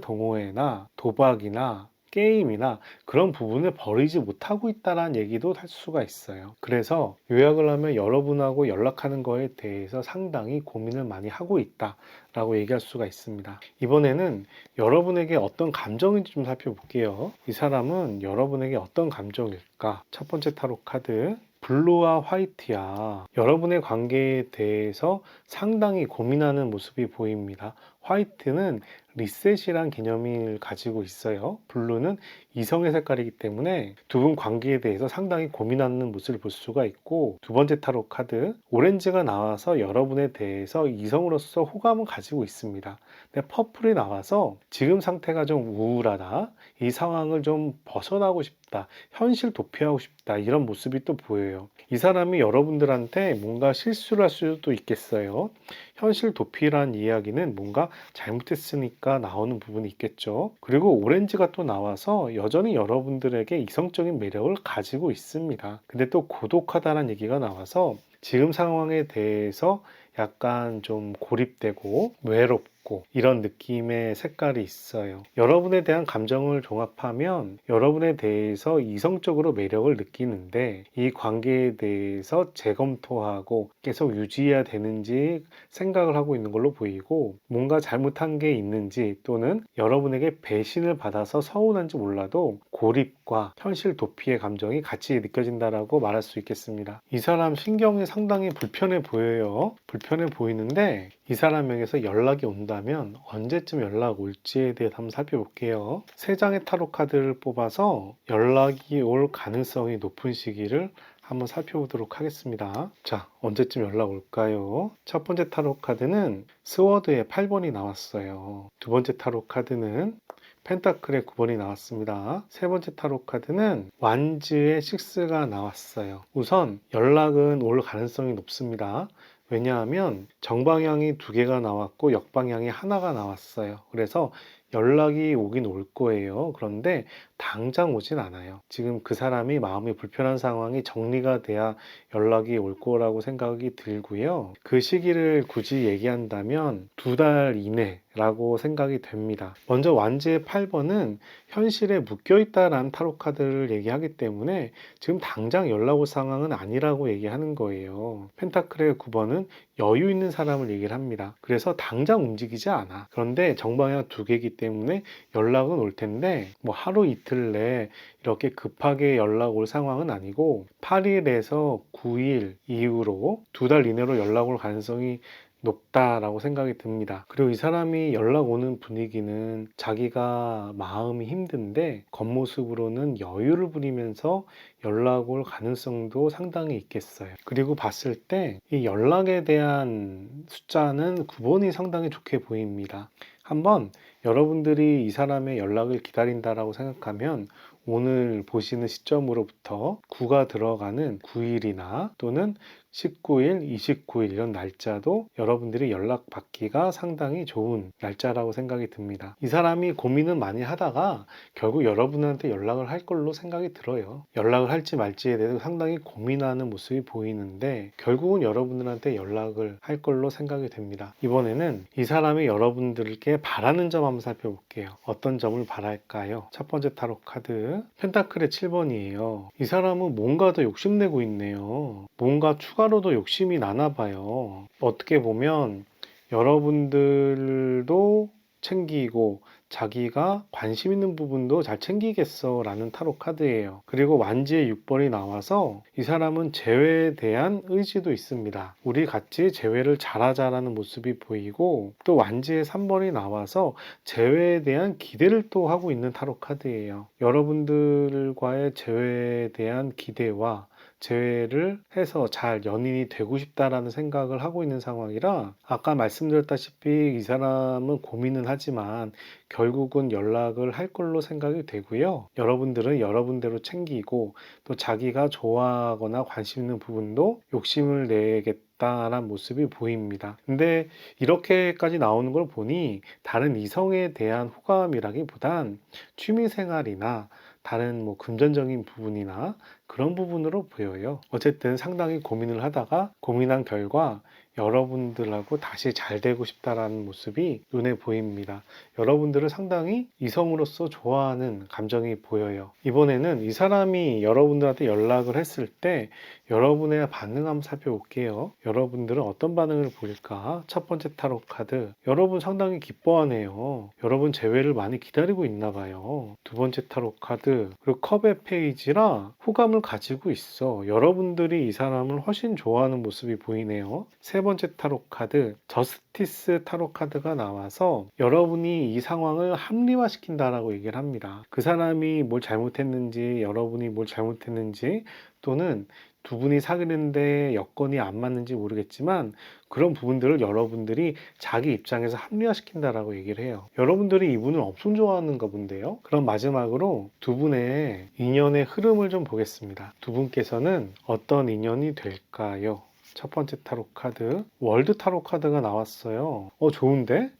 동호회나 도박이나 게임이나 그런 부분을 버리지 못하고 있다는 얘기도 할 수가 있어요. 그래서 요약을 하면 여러분하고 연락하는 거에 대해서 상당히 고민을 많이 하고 있다라고 얘기할 수가 있습니다. 이번에는 여러분에게 어떤 감정인지 좀 살펴볼게요. 이 사람은 여러분에게 어떤 감정일까? 첫 번째 타로 카드, 블루와 화이트야. 여러분의 관계에 대해서 상당히 고민하는 모습이 보입니다. 화이트는 리셋이란 개념을 가지고 있어요. 블루는 이성의 색깔이기 때문에 두 분 관계에 대해서 상당히 고민하는 모습을 볼 수가 있고, 두 번째 타로 카드 오렌지가 나와서 여러분에 대해서 이성으로서 호감을 가지고 있습니다. 근데 퍼플이 나와서 지금 상태가 좀 우울하다, 이 상황을 좀 벗어나고 싶다, 현실 도피하고 싶다, 이런 모습이 또 보여요. 이 사람이 여러분들한테 뭔가 실수를 할 수도 있겠어요. 현실 도피란 이야기는 뭔가 잘못했으니까 나오는 부분이 있겠죠. 그리고 오렌지가 또 나와서 여전히 여러분들에게 이성적인 매력을 가지고 있습니다. 근데 또 고독하다는 얘기가 나와서 지금 상황에 대해서 약간 좀 고립되고 외롭고 이런 느낌의 색깔이 있어요. 여러분에 대한 감정을 종합하면 여러분에 대해서 이성적으로 매력을 느끼는데, 이 관계에 대해서 재검토하고 계속 유지해야 되는지 생각을 하고 있는 걸로 보이고, 뭔가 잘못한 게 있는지 또는 여러분에게 배신을 받아서 서운한지 몰라도 고립과 현실 도피의 감정이 같이 느껴진다라고 말할 수 있겠습니다. 이 사람 신경이 상당히 불편해 보여요. 불편해 보이는데 이 사람에게서 연락이 온다면 언제쯤 연락 올지에 대해서 한번 살펴볼게요. 세 장의 타로 카드를 뽑아서 연락이 올 가능성이 높은 시기를 한번 살펴보도록 하겠습니다. 자, 언제쯤 연락 올까요? 첫 번째 타로 카드는 스워드의 8번이 나왔어요. 두 번째 타로 카드는 펜타클의 9번이 나왔습니다. 세 번째 타로 카드는 완즈의 6가 나왔어요. 우선 연락은 올 가능성이 높습니다. 왜냐하면 정방향이 2개가 나왔고 역방향이 하나가 나왔어요. 그래서 연락이 오긴 올 거예요. 그런데 당장 오진 않아요. 지금 그 사람이 마음이 불편한 상황이 정리가 돼야 연락이 올 거라고 생각이 들고요. 그 시기를 굳이 얘기한다면 2달 이내라고 생각이 됩니다. 먼저 완즈의 8번은 현실에 묶여 있다라는 타로 카드를 얘기하기 때문에 지금 당장 연락 올 상황은 아니라고 얘기하는 거예요. 펜타클의 9번은 여유 있는 사람을 얘기를 합니다. 그래서 당장 움직이지 않아. 그런데 정방향 2개이기 때문에 연락은 올 텐데 뭐 하루 이틀 내에 이렇게 급하게 연락 올 상황은 아니고 8일에서 9일 이후로 2달 이내로 연락 올 가능성이 높다라고 생각이 듭니다. 그리고 이 사람이 연락 오는 분위기는 자기가 마음이 힘든데 겉모습으로는 여유를 부리면서 연락 올 가능성도 상당히 있겠어요. 그리고 봤을 때 이 연락에 대한 숫자는 9번이 상당히 좋게 보입니다. 한번 여러분들이 이 사람의 연락을 기다린다라고 생각하면 오늘 보시는 시점으로부터 9가 들어가는 9일이나 또는 19일, 29일 이런 날짜도 여러분들이 연락받기가 상당히 좋은 날짜라고 생각이 듭니다. 이 사람이 고민은 많이 하다가 결국 여러분한테 연락을 할 걸로 생각이 들어요. 연락을 할지 말지에 대해서 상당히 고민하는 모습이 보이는데 결국은 여러분들한테 연락을 할 걸로 생각이 됩니다. 이번에는 이 사람이 여러분들께 바라는 점 한번 살펴볼게요. 어떤 점을 바랄까요? 첫 번째 타로 카드 펜타클의 7번이에요. 이 사람은 뭔가 더 욕심내고 있네요. 뭔가 추가로도 욕심이 나나 봐요. 어떻게 보면 여러분들도 챙기고 자기가 관심 있는 부분도 잘 챙기겠어 라는 타로 카드예요. 그리고 완지의 6번이 나와서 이 사람은 재회에 대한 의지도 있습니다. 우리 같이 재회를 잘하자라는 모습이 보이고, 또 완지의 3번이 나와서 재회에 대한 기대를 또 하고 있는 타로 카드예요. 여러분들과의 재회에 대한 기대와 재회를 해서 잘 연인이 되고 싶다라는 생각을 하고 있는 상황이라, 아까 말씀드렸다시피 이 사람은 고민은 하지만 결국은 연락을 할 걸로 생각이 되고요. 여러분들은 여러분대로 챙기고 또 자기가 좋아하거나 관심 있는 부분도 욕심을 내겠다라는 모습이 보입니다. 근데 이렇게까지 나오는 걸 보니 다른 이성에 대한 호감이라기보단 취미생활이나 다른 뭐 금전적인 부분이나 그런 부분으로 보여요. 어쨌든 상당히 고민을 하다가 고민한 결과 여러분들하고 다시 잘 되고 싶다라는 모습이 눈에 보입니다. 여러분들을 상당히 이성으로서 좋아하는 감정이 보여요. 이번에는 이 사람이 여러분들한테 연락을 했을 때 여러분의 반응 한번 살펴볼게요. 여러분들은 어떤 반응을 보일까? 첫 번째 타로 카드. 여러분 상당히 기뻐하네요. 여러분 재회를 많이 기다리고 있나 봐요. 두 번째 타로 카드. 그리고 컵의 페이지라 호감을 가지고 있어. 여러분들이 이 사람을 훨씬 좋아하는 모습이 보이네요. 세 번째 타로 카드. 저스티스 타로 카드가 나와서 여러분이 이 상황을 합리화시킨다라고 얘기를 합니다. 그 사람이 뭘 잘못했는지, 여러분이 뭘 잘못했는지, 또는 두 분이 사귀는데 여건이 안 맞는지 모르겠지만 그런 부분들을 여러분들이 자기 입장에서 합리화시킨다라고 얘기를 해요. 여러분들이 이분을 엄청 좋아하는가 본데요. 그럼 마지막으로 두 분의 인연의 흐름을 좀 보겠습니다. 두 분께서는 어떤 인연이 될까요? 첫 번째 타로 카드, 월드 타로 카드가 나왔어요. 좋은데?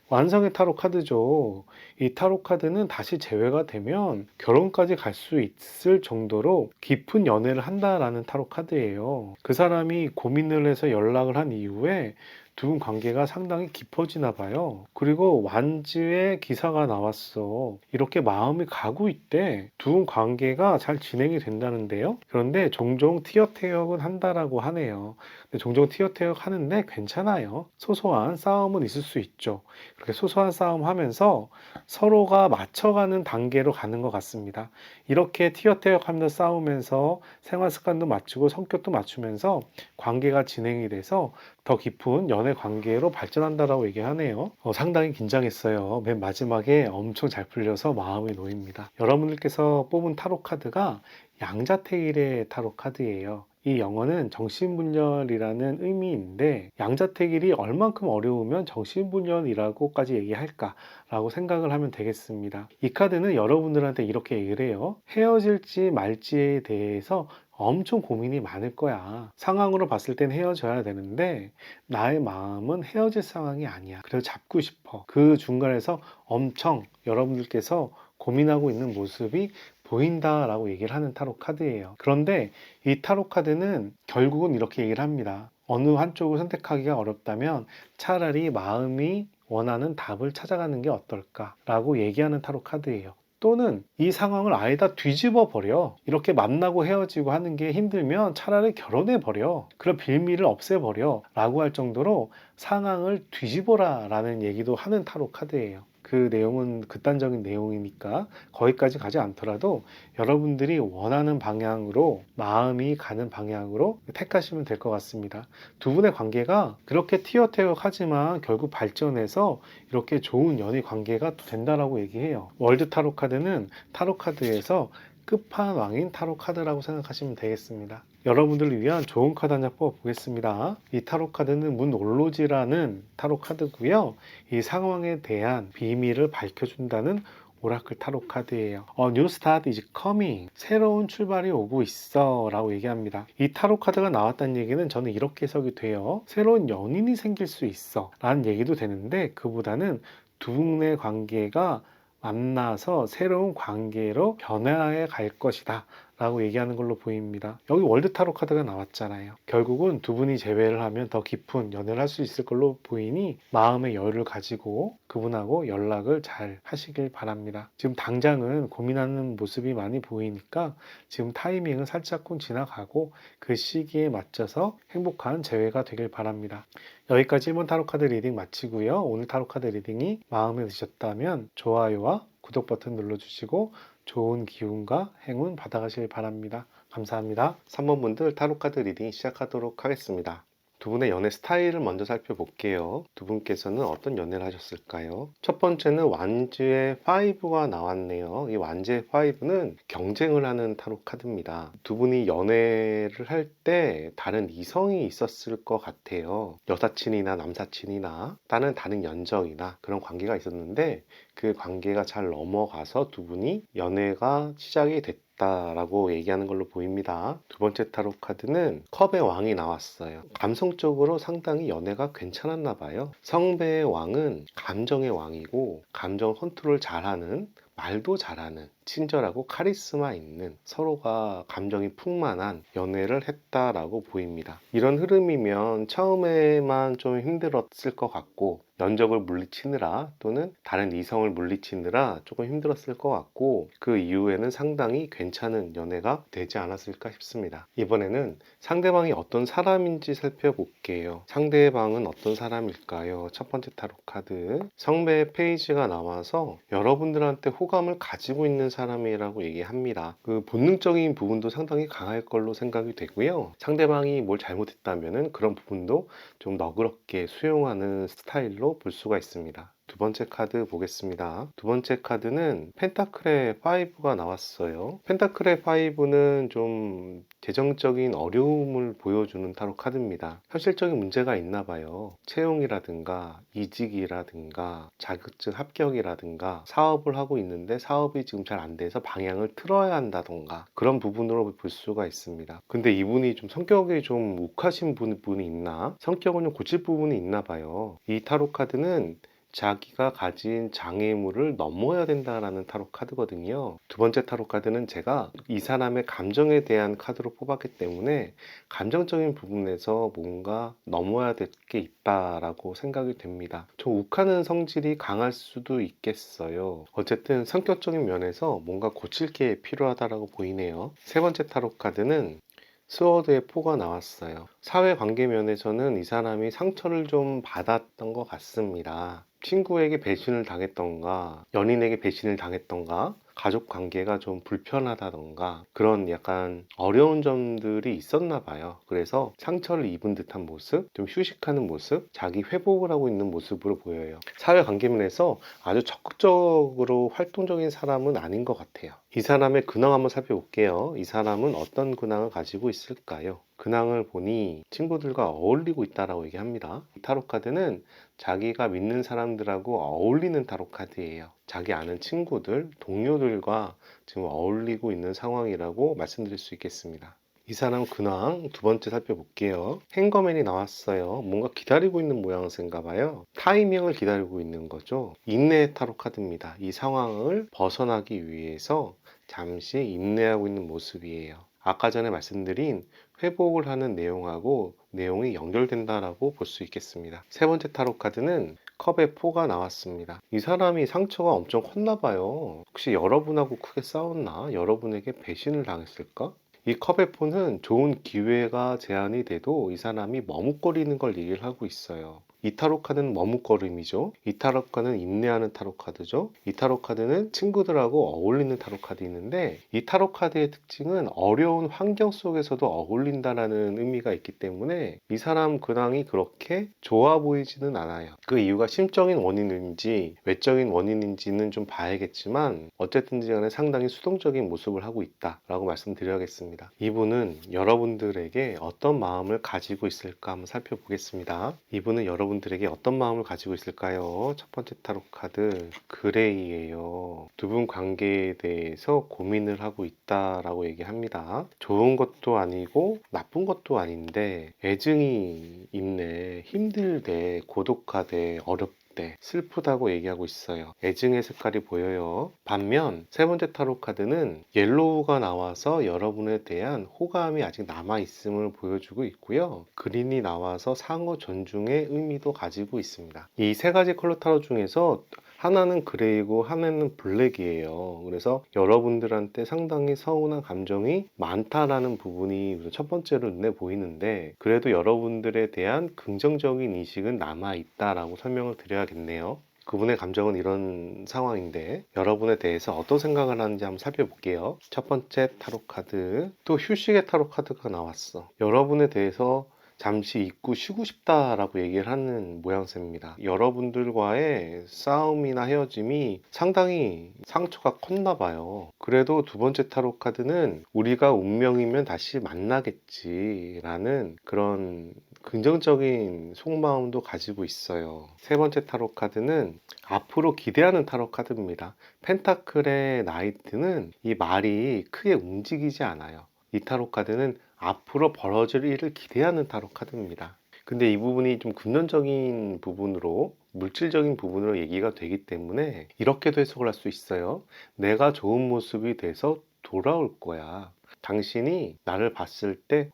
완성의 타로 카드죠. 이 타로 카드는 다시 재회가 되면 결혼까지 갈 수 있을 정도로 깊은 연애를 한다라는 타로 카드예요. 그 사람이 고민을 해서 연락을 한 이후에 두 분 관계가 상당히 깊어지나 봐요. 그리고 완즈의 기사가 나왔어. 이렇게 마음이 가고 있대. 두 분 관계가 잘 진행이 된다는데요. 그런데 종종 티격태격은 한다라고 하네요. 근데 종종 티격태격 하는데 괜찮아요. 소소한 싸움은 있을 수 있죠. 그렇게 소소한 싸움 하면서 서로가 맞춰가는 단계로 가는 것 같습니다. 이렇게 티격태격 하면서 싸우면서 생활 습관도 맞추고 성격도 맞추면서 관계가 진행이 돼서 더 깊은 연애 관계로 발전한다라고 얘기하네요. 상당히 긴장했어요. 맨 마지막에 엄청 잘 풀려서 마음이 놓입니다. 여러분들께서 뽑은 타로 카드가 양자택일의 타로 카드예요. 이 영어는 정신분열이라는 의미인데 양자택일이 얼만큼 어려우면 정신분열이라고까지 얘기할까라고 생각을 하면 되겠습니다. 이 카드는 여러분들한테 이렇게 얘기를 해요. 헤어질지 말지에 대해서 엄청 고민이 많을 거야. 상황으로 봤을 땐 헤어져야 되는데 나의 마음은 헤어질 상황이 아니야. 그래서 잡고 싶어. 그 중간에서 엄청 여러분들께서 고민하고 있는 모습이 보인다라고 얘기를 하는 타로 카드예요. 그런데 이 타로 카드는 결국은 이렇게 얘기를 합니다. 어느 한쪽을 선택하기가 어렵다면 차라리 마음이 원하는 답을 찾아가는 게 어떨까라고 얘기하는 타로 카드예요. 또는 이 상황을 아예 다 뒤집어 버려. 이렇게 만나고 헤어지고 하는 게 힘들면 차라리 결혼해 버려. 그런 빌미를 없애 버려. 라고 할 정도로 상황을 뒤집어라 라는 얘기도 하는 타로 카드예요. 그 내용은 극단적인 내용이니까 거기까지 가지 않더라도 여러분들이 원하는 방향으로 마음이 가는 방향으로 택하시면 될 것 같습니다. 두 분의 관계가 그렇게 티격태격하지만 결국 발전해서 이렇게 좋은 연애 관계가 된다라고 얘기해요. 월드 타로 카드는 타로 카드에서 끝판왕인 타로 카드라고 생각하시면 되겠습니다. 여러분들을 위한 좋은 카드 한 장 뽑아보겠습니다. 이 타로 카드는 문올로지라는 타로 카드고요. 이 상황에 대한 비밀을 밝혀준다는 오라클 타로 카드예요. New start is coming. 새로운 출발이 오고 있어 라고 얘기합니다. 이 타로 카드가 나왔다는 얘기는 저는 이렇게 해석이 돼요. 새로운 연인이 생길 수 있어 라는 얘기도 되는데 그보다는 두 분의 관계가 만나서 새로운 관계로 변화해 갈 것이다 라고 얘기하는 걸로 보입니다. 여기 월드 타로 카드가 나왔잖아요. 결국은 두 분이 재회를 하면 더 깊은 연애를 할 수 있을 걸로 보이니 마음의 여유를 가지고 그분하고 연락을 잘 하시길 바랍니다. 지금 당장은 고민하는 모습이 많이 보이니까 지금 타이밍은 살짝쿵 지나가고 그 시기에 맞춰서 행복한 재회가 되길 바랍니다. 여기까지 1번 타로 카드 리딩 마치고요. 오늘 타로 카드 리딩이 마음에 드셨다면 좋아요와 구독 버튼 눌러주시고 좋은 기운과 행운 받아가시길 바랍니다. 감사합니다. 3번 분들 타로카드 리딩 시작하도록 하겠습니다. 두 분의 연애 스타일을 먼저 살펴볼게요. 두 분께서는 어떤 연애를 하셨을까요? 첫 번째는 완즈의 5가 나왔네요. 이 완즈의 5는 경쟁을 하는 타로 카드입니다. 두 분이 연애를 할 때 다른 이성이 있었을 것 같아요. 여사친이나 남사친이나 다른 연정이나 그런 관계가 있었는데 그 관계가 잘 넘어가서 두 분이 연애가 시작이 됐다라고 얘기하는 걸로 보입니다. 두 번째 타로 카드는 컵의 왕이 나왔어요. 감성적으로 상당히 연애가 괜찮았나 봐요. 성배의 왕은 감정의 왕이고 감정 컨트롤 잘하는, 말도 잘하는 친절하고 카리스마 있는 서로가 감정이 풍만한 연애를 했다라고 보입니다. 이런 흐름이면 처음에만 좀 힘들었을 것 같고 면접을 물리치느라 또는 다른 이성을 물리치느라 조금 힘들었을 것 같고 그 이후에는 상당히 괜찮은 연애가 되지 않았을까 싶습니다. 이번에는 상대방이 어떤 사람인지 살펴볼게요. 상대방은 어떤 사람일까요? 첫 번째 타로 카드 성배 페이지가 나와서 여러분들한테 호감을 가지고 있는 사람이라고 얘기합니다. 그 본능적인 부분도 상당히 강할 걸로 생각이 되고요. 상대방이 뭘 잘못했다면 그런 부분도 좀 너그럽게 수용하는 스타일로 볼 수가 있습니다. 두 번째 카드 보겠습니다. 두 번째 카드는 펜타클의 5가 나왔어요. 펜타클의 5는 좀 재정적인 어려움을 보여주는 타로 카드입니다. 현실적인 문제가 있나 봐요. 채용이라든가 이직이라든가 자격증 합격이라든가 사업을 하고 있는데 사업이 지금 잘 안 돼서 방향을 틀어야 한다던가 그런 부분으로 볼 수가 있습니다. 근데 이분이 좀 성격이 좀 욱하신 분이 있나? 성격은 좀 고칠 부분이 있나 봐요. 이 타로 카드는 자기가 가진 장애물을 넘어야 된다라는 타로 카드거든요. 두 번째 타로 카드는 제가 이 사람의 감정에 대한 카드로 뽑았기 때문에 감정적인 부분에서 뭔가 넘어야 될 게 있다라고 생각이 됩니다. 좀 욱하는 성질이 강할 수도 있겠어요. 어쨌든 성격적인 면에서 뭔가 고칠 게 필요하다라고 보이네요. 세 번째 타로 카드는 스워드의 4가 나왔어요. 사회관계 면에서는 이 사람이 상처를 좀 받았던 것 같습니다. 친구에게 배신을 당했던가, 연인에게 배신을 당했던가, 가족 관계가 좀 불편하다던가 그런 약간 어려운 점들이 있었나 봐요. 그래서 상처를 입은 듯한 모습, 좀 휴식하는 모습, 자기 회복을 하고 있는 모습으로 보여요. 사회관계면에서 아주 적극적으로 활동적인 사람은 아닌 것 같아요. 이 사람의 근황 한번 살펴볼게요. 이 사람은 어떤 근황을 가지고 있을까요? 근황을 보니 친구들과 어울리고 있다라고 얘기합니다. 이 타로 카드는 자기가 믿는 사람들하고 어울리는 타로 카드예요. 자기 아는 친구들, 동료들과 지금 어울리고 있는 상황이라고 말씀드릴 수 있겠습니다. 이 사람 근황 두 번째 살펴볼게요. 행거맨이 나왔어요. 뭔가 기다리고 있는 모양새인가 봐요. 타이밍을 기다리고 있는 거죠. 인내의 타로 카드입니다. 이 상황을 벗어나기 위해서 잠시 인내하고 있는 모습이에요. 아까 전에 말씀드린 회복을 하는 내용하고 내용이 연결된다라고 볼 수 있겠습니다. 세 번째 타로 카드는 컵의 4가 나왔습니다. 이 사람이 상처가 엄청 컸나 봐요. 혹시 여러분하고 크게 싸웠나? 여러분에게 배신을 당했을까? 이 컵의 4는 좋은 기회가 제한이 돼도 이 사람이 머뭇거리는 걸 얘기를 하고 있어요. 이 타로 카드는 머뭇거림이죠. 이 타로 카드는 인내하는 타로 카드죠. 이 타로 카드는 친구들하고 어울리는 타로 카드인데 이 타로 카드의 특징은 어려운 환경 속에서도 어울린다라는 의미가 있기 때문에 이 사람 근황이 그렇게 좋아 보이지는 않아요. 그 이유가 심적인 원인인지 외적인 원인인지는 좀 봐야겠지만 어쨌든지 간에 상당히 수동적인 모습을 하고 있다라고 말씀드려야겠습니다. 이분은 여러분들에게 어떤 마음을 가지고 있을까 한번 살펴보겠습니다. 이분은 여러분들에게 어떤 마음을 가지고 있을까요? 첫 번째 타로 카드 그레이예요. 두 분 관계에 대해서 고민을 하고 있다라고 얘기합니다. 좋은 것도 아니고 나쁜 것도 아닌데 애증이 있네. 힘들대, 고독하대, 어렵대, 슬프다고 얘기하고 있어요. 애증의 색깔이 보여요. 반면 세 번째 타로 카드는 옐로우가 나와서 여러분에 대한 호감이 아직 남아있음을 보여주고 있고요. 그린이 나와서 상호 존중의 의미도 가지고 있습니다. 이 세 가지 컬러 타로 중에서 하나는 그레이고 하나는 블랙이에요. 그래서 여러분들한테 상당히 서운한 감정이 많다라는 부분이 첫 번째로 눈에 보이는데 그래도 여러분들에 대한 긍정적인 인식은 남아있다라고 설명을 드려야겠네요. 그분의 감정은 이런 상황인데 여러분에 대해서 어떤 생각을 하는지 한번 살펴볼게요. 첫 번째 타로 카드, 또 휴식의 타로 카드가 나왔어. 여러분에 대해서 잠시 잊고 쉬고 싶다라고 얘기를 하는 모양새입니다. 여러분들과의 싸움이나 헤어짐이 상당히 상처가 컸나 봐요. 그래도 두 번째 타로 카드는 우리가 운명이면 다시 만나겠지라는 그런 긍정적인 속마음도 가지고 있어요. 세 번째 타로 카드는 앞으로 기대하는 타로 카드입니다. 펜타클의 나이트는 이 말이 크게 움직이지 않아요. 이 타로 카드는 앞으로 벌어질 일을 기대하는 타로 카드입니다. 근데 이 부분이 좀 금전적인 부분으로, 물질적인 부분으로 얘기가 되기 때문에 이렇게도 해석을 할 수 있어요. 내가 좋은 모습이 돼서 돌아올 거야. 당신이 나를 봤을 때,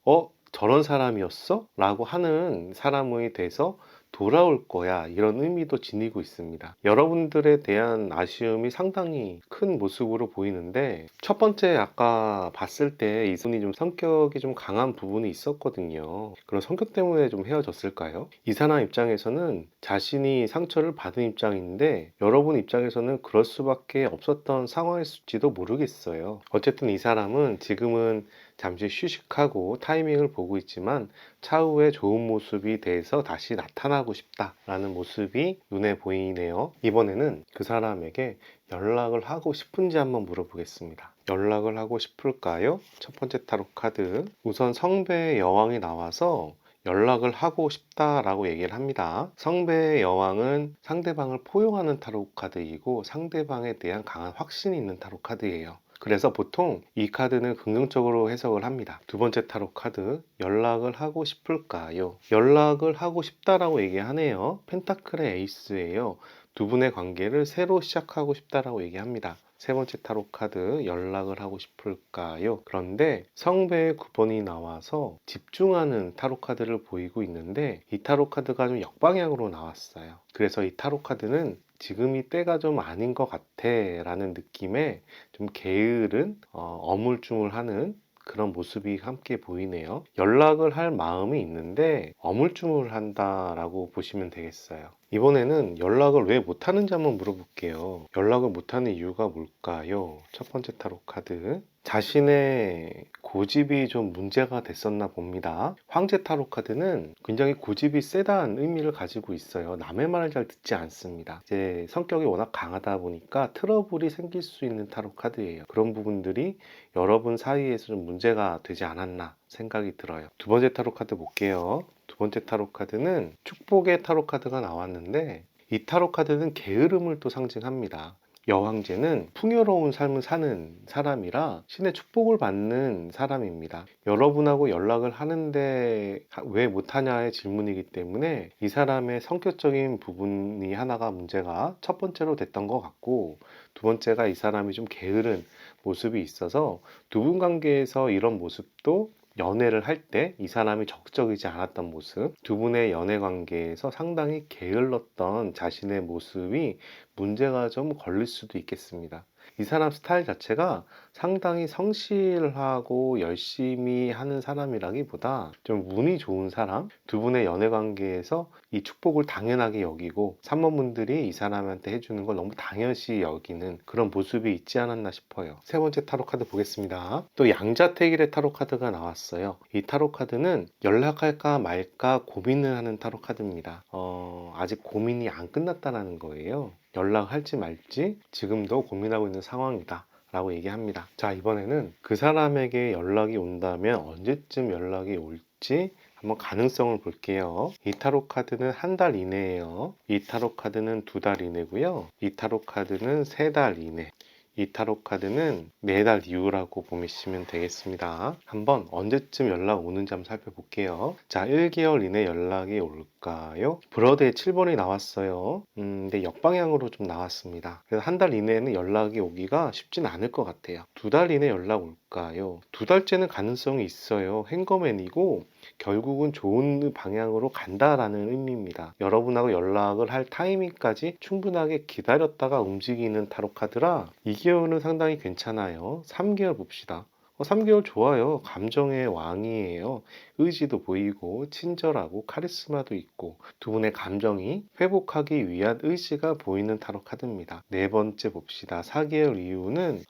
저런 사람이었어? 라고 하는 사람이 돼서 돌아올 거야. 이런 의미도 지니고 있습니다. 여러분들에 대한 아쉬움이 상당히 큰 모습으로 보이는데, 첫 번째 아까 봤을 때 이분이 좀 성격이 좀 강한 부분이 있었거든요. 그런 성격 때문에 좀 헤어졌을까요? 이 사람 입장에서는 자신이 상처를 받은 입장인데, 여러분 입장에서는 그럴 수밖에 없었던 상황일지도 모르겠어요. 어쨌든 이 사람은 지금은 잠시 휴식하고 타이밍을 보고 있지만, 차후에 좋은 모습이 돼서 다시 나타나고 싶다라는 모습이 눈에 보이네요. 이번에는 그 사람에게 연락을 하고 싶은지 한번 물어보겠습니다. 연락을 하고 싶을까요? 첫 번째 타로 카드. 우선 성배의 여왕이 나와서 연락을 하고 싶다라고 얘기를 합니다. 성배의 여왕은 상대방을 포용하는 타로 카드이고, 상대방에 대한 강한 확신이 있는 타로 카드예요. 그래서 보통 이 카드는 긍정적으로 해석을 합니다. 두 번째 타로 카드, 연락을 하고 싶을까요? 연락을 하고 싶다라고 얘기하네요. 펜타클의 에이스예요. 두 분의 관계를 새로 시작하고 싶다라고 얘기합니다. 세 번째 타로 카드, 연락을 하고 싶을까요? 그런데 성배의 9번이 나와서 집중하는 타로 카드를 보이고 있는데, 이 타로 카드가 좀 역방향으로 나왔어요. 그래서 이 타로 카드는 지금이 때가 좀 아닌 것 같아 라는 느낌에 좀 게으른 어물쭈물하는 그런 모습이 함께 보이네요. 연락을 할 마음이 있는데 어물쭈물한다라고 보시면 되겠어요. 이번에는 연락을 왜 못하는지 한번 물어볼게요. 연락을 못하는 이유가 뭘까요? 첫 번째 타로 카드. 자신의 고집이 좀 문제가 됐었나 봅니다. 황제 타로 카드는 굉장히 고집이 세다는 의미를 가지고 있어요. 남의 말을 잘 듣지 않습니다. 이제 성격이 워낙 강하다 보니까 트러블이 생길 수 있는 타로 카드예요. 그런 부분들이 여러분 사이에서 좀 문제가 되지 않았나 생각이 들어요. 두 번째 타로 카드 볼게요. 두 번째 타로 카드는 축복의 타로 카드가 나왔는데, 이 타로 카드는 게으름을 또 상징합니다. 여왕제는 풍요로운 삶을 사는 사람이라 신의 축복을 받는 사람입니다. 여러분하고 연락을 하는데 왜 못하냐의 질문이기 때문에 이 사람의 성격적인 부분이 하나가 문제가 첫 번째로 됐던 것 같고, 두 번째가 이 사람이 좀 게으른 모습이 있어서 두 분 관계에서 이런 모습도 연애를 할 때 이 사람이 적극적이지 않았던 모습, 두 분의 연애 관계에서 상당히 게을렀던 자신의 모습이 문제가 좀 걸릴 수도 있겠습니다. 이 사람 스타일 자체가 상당히 성실하고 열심히 하는 사람이라기보다 좀 운이 좋은 사람, 두 분의 연애 관계에서 이 축복을 당연하게 여기고 산모분들이 이 사람한테 해주는 걸 너무 당연시 여기는 그런 모습이 있지 않았나 싶어요. 세 번째 타로 카드 보겠습니다. 또 양자택일의 타로 카드가 나왔어요. 이 타로 카드는 연락할까 말까 고민을 하는 타로 카드입니다. 아직 고민이 안 끝났다는 거예요. 연락할지 말지 지금도 고민하고 있는 상황이다 라고 얘기합니다. 자, 이번에는 그 사람에게 연락이 온다면 언제쯤 연락이 올지 한번 가능성을 볼게요. 이 타로 카드는 한 달 이내예요. 이 타로 카드는 2달 이내고요. 이 타로 카드는 3달 이내. 이 타로 카드는 4달 이후라고 보시면 되겠습니다. 한번 언제쯤 연락 오는지 한번 살펴볼게요. 자, 1개월 이내 연락이 올까요? 브러드의 7번이 나왔어요. 근데 역방향으로 좀 나왔습니다. 그래서 한 달 이내에는 연락이 오기가 쉽진 않을 것 같아요. 2달 이내 연락 올까요? 2달째는 가능성이 있어요. 행거맨이고 결국은 좋은 방향으로 간다라는 의미입니다. 여러분하고 연락을 할 타이밍까지 충분하게 기다렸다가 움직이는 타로 카드라 2개월은 상당히 괜찮아요. 3개월 봅시다. 3개월 좋아요. 감정의 왕이에요. 의지도 보이고 친절하고 카리스마도 있고 두 분의 감정이 회복하기 위한 의지가 보이는 타로 카드입니다. 네 번째 봅시다. 4개월 이후는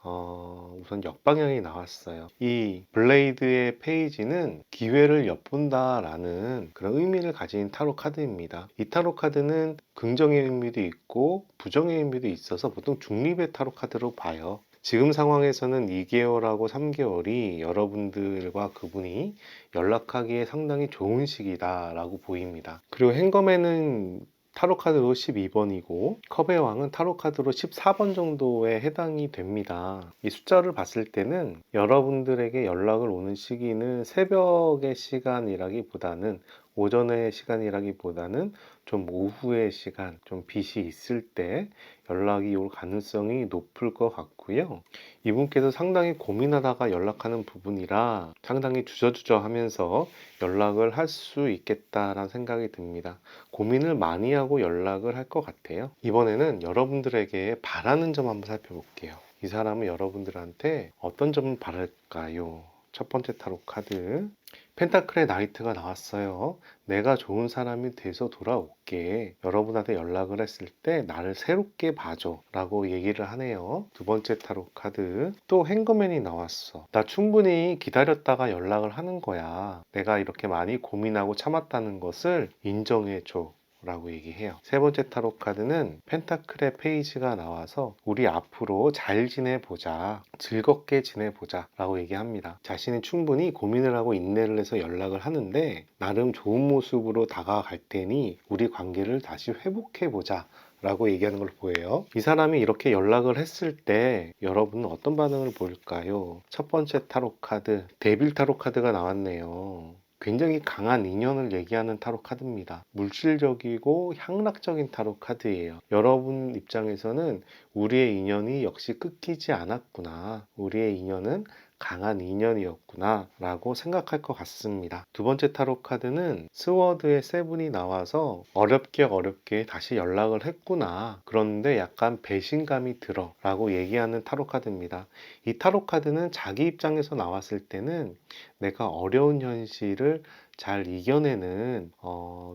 우선 역방향이 나왔어요. 이 블레이드의 페이지는 기회를 엿본다라는 그런 의미를 가진 타로 카드입니다. 이 타로 카드는 긍정의 의미도 있고 부정의 의미도 있어서 보통 중립의 타로 카드로 봐요. 지금 상황에서는 2개월하고 3개월이 여러분들과 그분이 연락하기에 상당히 좋은 시기다라고 보입니다. 그리고 행거맨은 타로 카드로 12번이고 컵의 왕은 타로 카드로 14번 정도에 해당이 됩니다. 이 숫자를 봤을 때는 여러분들에게 연락을 오는 시기는 새벽의 시간이라기보다는 오전의 시간이라기보다는 좀 오후의 시간, 좀 빛이 있을 때 연락이 올 가능성이 높을 것 같고요. 이분께서 상당히 고민하다가 연락하는 부분이라 상당히 주저주저 하면서 연락을 할 수 있겠다라는 생각이 듭니다. 고민을 많이 하고 연락을 할 것 같아요. 이번에는 여러분들에게 바라는 점 한번 살펴볼게요. 이 사람은 여러분들한테 어떤 점을 바랄까요? 첫 번째 타로 카드 펜타클의 나이트가 나왔어요. 내가 좋은 사람이 돼서 돌아올게. 여러분한테 연락을 했을 때 나를 새롭게 봐줘 라고 얘기를 하네요. 두 번째 타로 카드 또 행거맨이 나왔어. 나 충분히 기다렸다가 연락을 하는 거야. 내가 이렇게 많이 고민하고 참았다는 것을 인정해줘 라고 얘기해요. 세 번째 타로 카드는 펜타클의 페이지가 나와서 우리 앞으로 잘 지내보자, 즐겁게 지내보자 라고 얘기합니다. 자신이 충분히 고민을 하고 인내를 해서 연락을 하는데 나름 좋은 모습으로 다가갈 테니 우리 관계를 다시 회복해보자 라고 얘기하는 걸 보여요. 이 사람이 이렇게 연락을 했을 때 여러분은 어떤 반응을 보일까요? 첫 번째 타로 카드 데빌 타로 카드가 나왔네요. 굉장히 강한 인연을 얘기하는 타로 카드입니다. 물질적이고 향락적인 타로 카드예요. 여러분 입장에서는 우리의 인연이 역시 끊기지 않았구나. 우리의 인연은 강한 인연이었구나 라고 생각할 것 같습니다. 두 번째 타로 카드는 스워드의 세븐이 나와서 어렵게 다시 연락을 했구나. 그런데 약간 배신감이 들어 라고 얘기하는 타로 카드입니다. 이 타로 카드는 자기 입장에서 나왔을 때는 내가 어려운 현실을 잘 이겨내는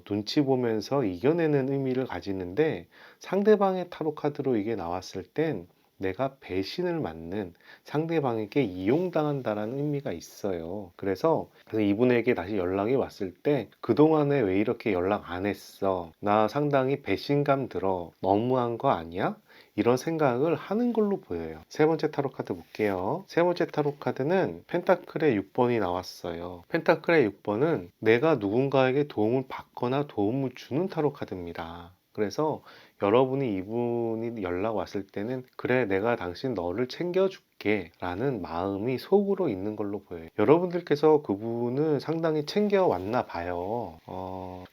눈치 보면서 이겨내는 의미를 가지는데 상대방의 타로 카드로 이게 나왔을 땐 내가 배신을 맞는 상대방에게 이용당한다라는 의미가 있어요. 그래서 이분에게 다시 연락이 왔을 때 그동안에 왜 이렇게 연락 안 했어? 나 상당히 배신감 들어. 너무한 거 아니야? 이런 생각을 하는 걸로 보여요. 세 번째 타로 카드 볼게요. 세 번째 타로 카드는 펜타클의 6번이 나왔어요. 펜타클의 6번은 내가 누군가에게 도움을 받거나 도움을 주는 타로 카드입니다. 그래서 여러분이 이분이 연락 왔을 때는 그래 내가 당신 너를 챙겨줄게 라는 마음이 속으로 있는 걸로 보여요. 여러분들께서 그분을 상당히 챙겨왔나 봐요.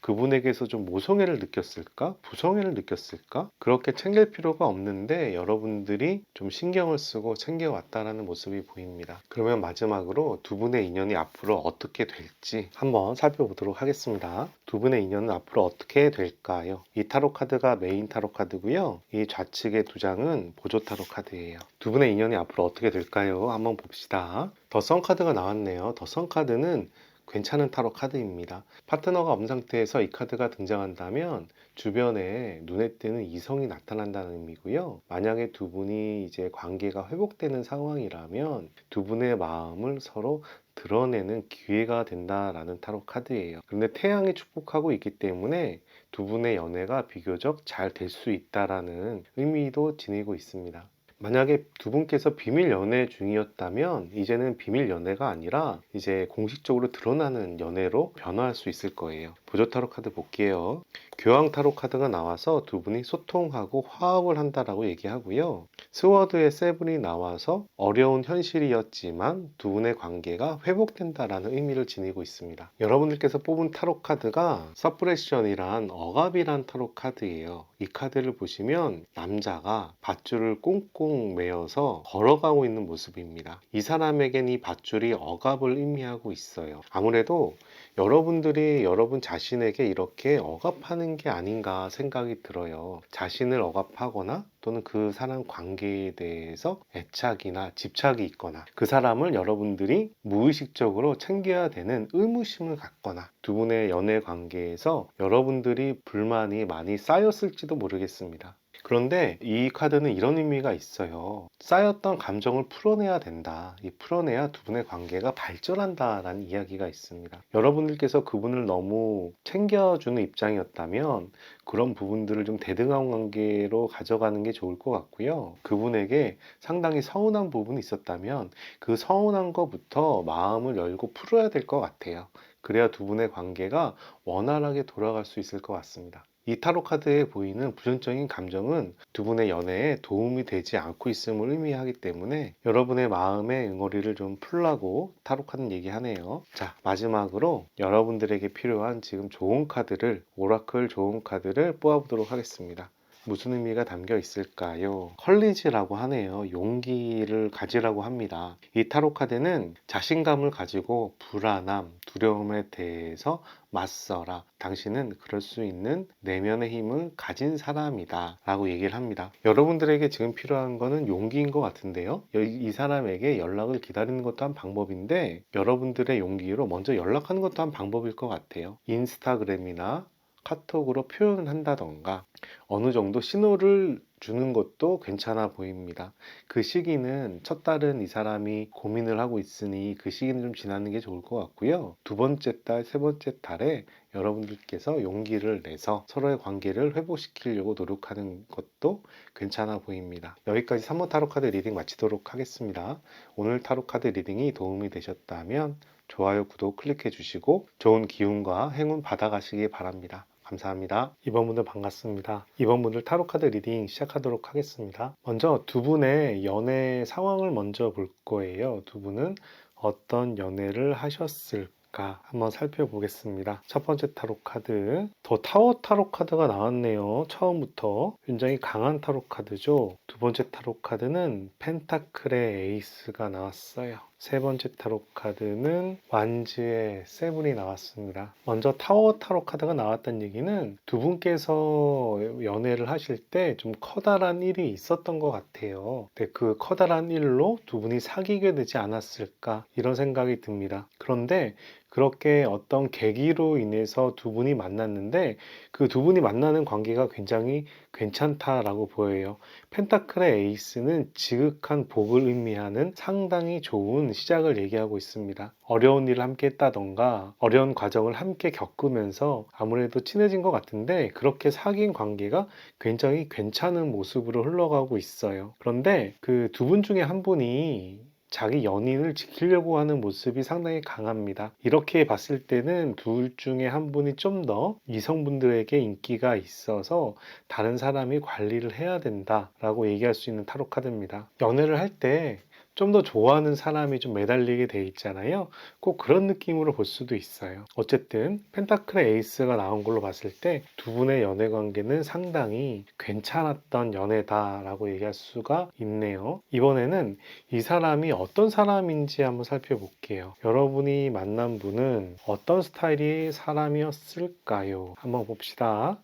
그분에게서 좀 모성애를 느꼈을까? 부성애를 느꼈을까? 그렇게 챙길 필요가 없는데 여러분들이 좀 신경을 쓰고 챙겨왔다라는 모습이 보입니다. 그러면 마지막으로 두 분의 인연이 앞으로 어떻게 될지 한번 살펴보도록 하겠습니다. 두 분의 인연은 앞으로 어떻게 될까요? 이 타로 카드가 메인 타로 카드고요. 이 좌측의 두 장은 보조 타로 카드예요. 두 분의 인연이 앞으로 어떻게 될까요? 한번 봅시다. 더 선 카드가 나왔네요. 더 선 카드는 괜찮은 타로 카드입니다. 파트너가 없는 상태에서 이 카드가 등장한다면 주변에 눈에 띄는 이성이 나타난다는 의미고요. 만약에 두 분이 이제 관계가 회복되는 상황이라면 두 분의 마음을 서로 드러내는 기회가 된다라는 타로 카드예요. 그런데 태양이 축복하고 있기 때문에 두 분의 연애가 비교적 잘 될 수 있다라는 의미도 지니고 있습니다. 만약에 두 분께서 비밀 연애 중이었다면 이제는 비밀 연애가 아니라 이제 공식적으로 드러나는 연애로 변화할 수 있을 거예요. 보조 타로 카드 볼게요. 교황 타로 카드가 나와서 두 분이 소통하고 화합을 한다라고 얘기하고요. 스워드의 세븐이 나와서 어려운 현실이었지만 두 분의 관계가 회복된다라는 의미를 지니고 있습니다. 여러분들께서 뽑은 타로 카드가 서프레션이란 억압이란 타로 카드예요. 이 카드를 보시면 남자가 밧줄을 꽁꽁 매어서 걸어가고 있는 모습입니다. 이 사람에겐 이 밧줄이 억압을 의미하고 있어요. 아무래도 여러분들이 여러분 자신에게 이렇게 억압하는 게 아닌가 생각이 들어요. 자신을 억압하거나 또는 그 사람 관계에 대해서 애착이나 집착이 있거나 그 사람을 여러분들이 무의식적으로 챙겨야 되는 의무심을 갖거나 두 분의 연애 관계에서 여러분들이 불만이 많이 쌓였을지도 모르겠습니다. 그런데 이 카드는 이런 의미가 있어요. 쌓였던 감정을 풀어내야 된다. 이 풀어내야 두 분의 관계가 발전한다라는 이야기가 있습니다. 여러분들께서 그분을 너무 챙겨주는 입장이었다면 그런 부분들을 좀 대등한 관계로 가져가는 게 좋을 것 같고요. 그분에게 상당히 서운한 부분이 있었다면 그 서운한 것부터 마음을 열고 풀어야 될 것 같아요. 그래야 두 분의 관계가 원활하게 돌아갈 수 있을 것 같습니다. 이 타로 카드에 보이는 부정적인 감정은 두 분의 연애에 도움이 되지 않고 있음을 의미하기 때문에 여러분의 마음의 응어리를 좀 풀라고 타로 카드는 얘기하네요. 자, 마지막으로 여러분들에게 필요한 지금 좋은 카드를, 오라클 좋은 카드를 뽑아보도록 하겠습니다. 무슨 의미가 담겨 있을까요? 컬리지라고 하네요. 용기를 가지라고 합니다. 이 타로 카드는 자신감을 가지고 불안함, 두려움에 대해서 맞서라. 당신은 그럴 수 있는 내면의 힘을 가진 사람이다. 라고 얘기를 합니다. 여러분들에게 지금 필요한 거는 용기인 것 같은데요. 이 사람에게 연락을 기다리는 것도 한 방법인데 여러분들의 용기로 먼저 연락하는 것도 한 방법일 것 같아요. 인스타그램이나 카톡으로 표현을 한다던가 어느 정도 신호를 주는 것도 괜찮아 보입니다. 그 시기는 첫 달은 이 사람이 고민을 하고 있으니 그 시기는 좀 지나는 게 좋을 것 같고요. 두 번째 달, 세 번째 달에 여러분들께서 용기를 내서 서로의 관계를 회복시키려고 노력하는 것도 괜찮아 보입니다. 여기까지 3호 타로 카드 리딩 마치도록 하겠습니다. 오늘 타로 카드 리딩이 도움이 되셨다면 좋아요, 구독 클릭해 주시고 좋은 기운과 행운 받아가시기 바랍니다. 감사합니다. 이번 분들 반갑습니다. 이번 분들 타로카드 리딩 시작하도록 하겠습니다. 먼저 두 분의 연애 상황을 먼저 볼 거예요. 두 분은 어떤 연애를 하셨을까 한번 살펴보겠습니다. 첫 번째 타로 카드, 더 타워 타로 카드가 나왔네요. 처음부터 굉장히 강한 타로 카드죠. 두 번째 타로 카드는 펜타클의 에이스가 나왔어요. 세 번째 타로 카드는 완즈의 세븐이 나왔습니다. 먼저 타워 타로 카드가 나왔다는 얘기는 두 분께서 연애를 하실 때 좀 커다란 일이 있었던 것 같아요. 근데 그 커다란 일로 두 분이 사귀게 되지 않았을까 이런 생각이 듭니다. 그런데 그렇게 어떤 계기로 인해서 두 분이 만났는데 그 두 분이 만나는 관계가 굉장히 괜찮다라고 보여요. 펜타클의 에이스는 지극한 복을 의미하는 상당히 좋은 시작을 얘기하고 있습니다. 어려운 일을 함께 했다던가 어려운 과정을 함께 겪으면서 아무래도 친해진 것 같은데 그렇게 사귄 관계가 굉장히 괜찮은 모습으로 흘러가고 있어요. 그런데 그 두 분 중에 한 분이 자기 연인을 지키려고 하는 모습이 상당히 강합니다. 이렇게 봤을 때는 둘 중에 한 분이 좀 더 이성분들에게 인기가 있어서 다른 사람이 관리를 해야 된다라고 얘기할 수 있는 타로 카드입니다. 연애를 할 때 좀 더 좋아하는 사람이 좀 매달리게 돼 있잖아요. 꼭 그런 느낌으로 볼 수도 있어요. 어쨌든 펜타클의 에이스가 나온 걸로 봤을 때 두 분의 연애 관계는 상당히 괜찮았던 연애다라고 얘기할 수가 있네요. 이번에는 이 사람이 어떤 사람인지 한번 살펴볼게요. 여러분이 만난 분은 어떤 스타일의 사람이었을까요? 한번 봅시다.